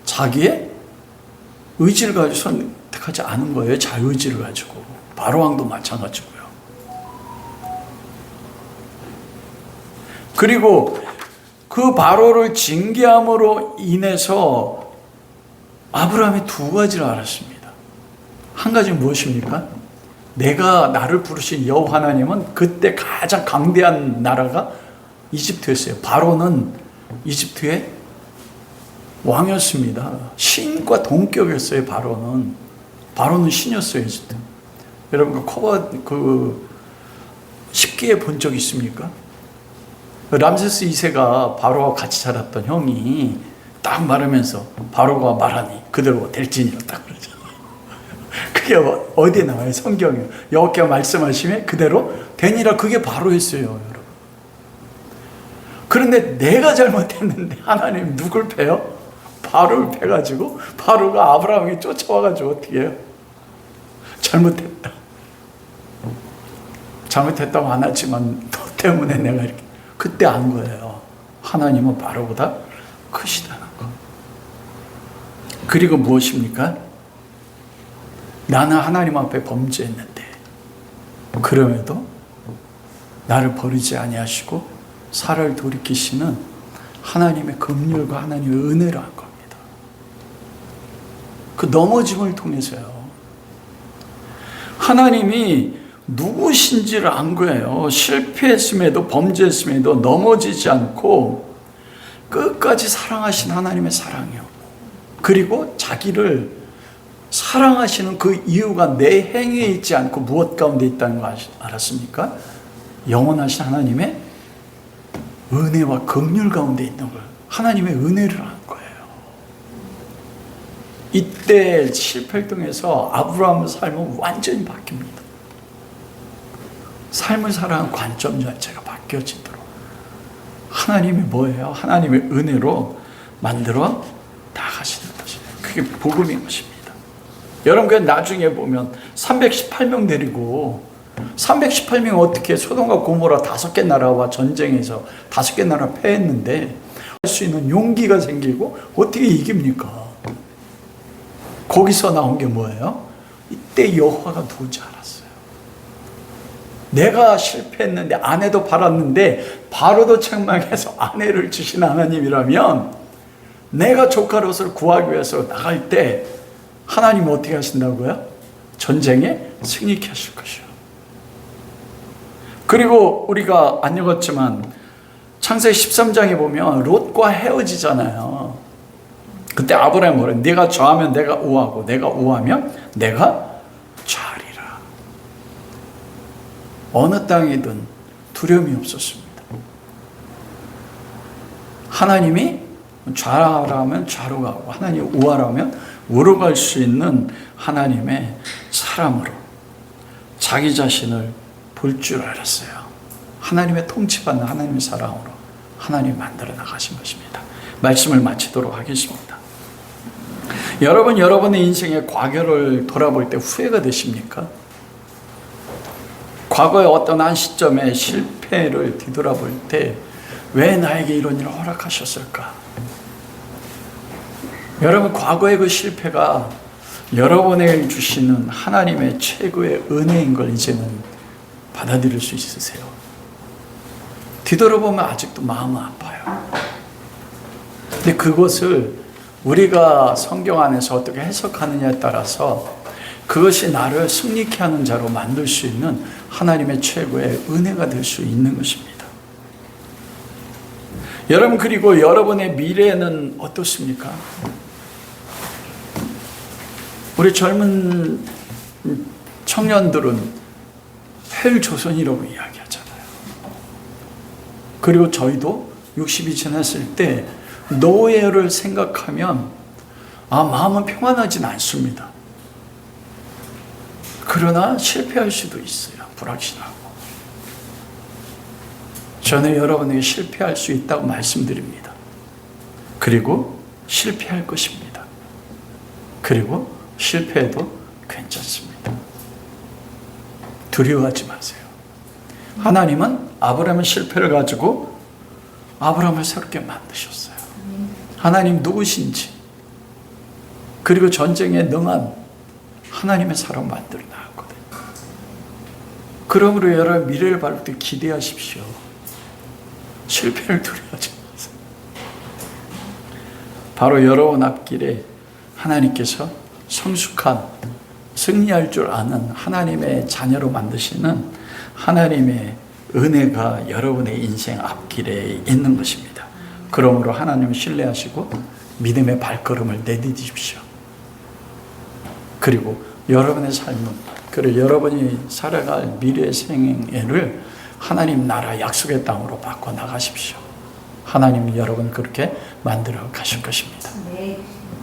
자기의 의지를 가지고 선택하지 않은 거예요. 자유의지를 가지고. 바로 왕도 마찬가지고요. 그리고 그 바로를 징계함으로 인해서 아브라함이 두 가지를 알았습니다. 한 가지는 무엇입니까? 내가 나를 부르신 여호와 하나님은 그때 가장 강대한 나라가 이집트였어요. 바로는 이집트의 왕이었습니다. 신과 동격이었어요. 바로는 신이었어요. 이집트. 여러분, 그 10기에 본 적 있습니까? 람세스 2세가 바로와 같이 살았던 형이 딱 말하면서 바로가 말하니 그대로 될지니라 딱 그러잖아요. 그게 어디에 나와요? 성경에. 여호와께서 말씀하시면 그대로 되니라. 그게 바로였어요, 여러분. 그런데 내가 잘못했는데 하나님 누굴 패요? 바로를 패가지고 바로가 아브라함에게 쫓아와가지고 어떻게 해요? 잘못했다고 안 하지만 너 때문에 내가 이렇게. 그때 안 거예요. 하나님은 바로보다 크시다는 거. 그리고 무엇입니까? 나는 하나님 앞에 범죄했는데 그럼에도 나를 버리지 아니하시고 사를 돌이키시는 하나님의 긍휼과 하나님의 은혜를 한 겁니다. 그 넘어짐을 통해서요. 하나님이 누구신지를 안 거예요. 실패했음에도 범죄했음에도 넘어지지 않고 끝까지 사랑하신 하나님의 사랑이요. 그리고 자기를 사랑하시는 그 이유가 내 행위에 있지 않고 무엇 가운데 있다는 거 알았습니까? 영원하신 하나님의 은혜와 긍휼 가운데 있는 걸, 하나님의 은혜를 한 거예요. 이때 실패를 통해서 아브라함의 삶은 완전히 바뀝니다. 삶을 살아가는 관점 자체가 바뀌어지도록 하나님이 뭐예요? 하나님의 은혜로 만들어 나가시는 것이에요. 그게 복음인 것입니다. 여러분, 그 나중에 보면 318명 데리고 318명 어떻게 소돔과 고모라 5개 나라와 전쟁에서 5개 나라 패했는데 할 수 있는 용기가 생기고 어떻게 이깁니까? 거기서 나온 게 뭐예요? 이때 여호와가 누군지 알았어요. 내가 실패했는데 아내도 팔았는데 바로도 책망해서 아내를 주신 하나님이라면 내가 조카롯을 구하기 위해서 나갈 때 하나님은 어떻게 하신다고요? 전쟁에 승리케 하실 것이요. 그리고 우리가 안 읽었지만 창세기 13장에 보면 롯과 헤어지잖아요. 그때 아브라함이 뭐래? 네가 좌하면 내가 우하고 내가 우하면 내가 좌하리라. 어느 땅이든 두려움이 없었습니다. 하나님이 좌라면 좌로 가고 하나님이 우하라면 우로 갈 수 있는 하나님의 사람으로 자기 자신을 볼 줄 알았어요. 하나님의 통치받는 하나님의 사랑으로 하나님이 만들어 나가신 것입니다. 말씀을 마치도록 하겠습니다. 여러분, 여러분의 인생의 과거를 돌아볼 때 후회가 되십니까? 과거의 어떤 한 시점에 실패를 뒤돌아볼 때 왜 나에게 이런 일을 허락하셨을까? 여러분, 과거의 그 실패가 여러분에게 주시는 하나님의 최고의 은혜인 걸 이제는 받아들일 수 있으세요? 뒤돌아보면 아직도 마음은 아파요. 근데 그것을 우리가 성경 안에서 어떻게 해석하느냐에 따라서 그것이 나를 승리케 하는 자로 만들 수 있는 하나님의 최고의 은혜가 될 수 있는 것입니다. 여러분, 그리고 여러분의 미래는 어떻습니까? 우리 젊은 청년들은 헬조선이라고 이야기하잖아요. 그리고 저희도 60이 지났을 때 노예를 생각하면 마음은 평안하진 않습니다. 그러나 실패할 수도 있어요. 불확실하고. 저는 여러분에게 실패할 수 있다고 말씀드립니다. 그리고 실패할 것입니다. 그리고 실패해도 괜찮습니다. 두려워하지 마세요. 하나님은 아브라함의 실패를 가지고 아브라함을 새롭게 만드셨어요. 하나님 누구신지, 그리고 전쟁에 능한 하나님의 사람 만들어 나왔거든요. 그러므로 여러분, 미래를 바랄 때 기대하십시오. 실패를 두려워하지 마세요. 바로 여러분 앞길에 하나님께서 성숙한, 승리할 줄 아는 하나님의 자녀로 만드시는 하나님의 은혜가 여러분의 인생 앞길에 있는 것입니다. 그러므로 하나님을 신뢰하시고 믿음의 발걸음을 내디디십시오. 그리고 여러분의 삶은, 그리고 여러분이 살아갈 미래의 생애를 하나님 나라 약속의 땅으로 바꿔 나가십시오. 하나님이 여러분 그렇게 만들어 가실 것입니다. 네.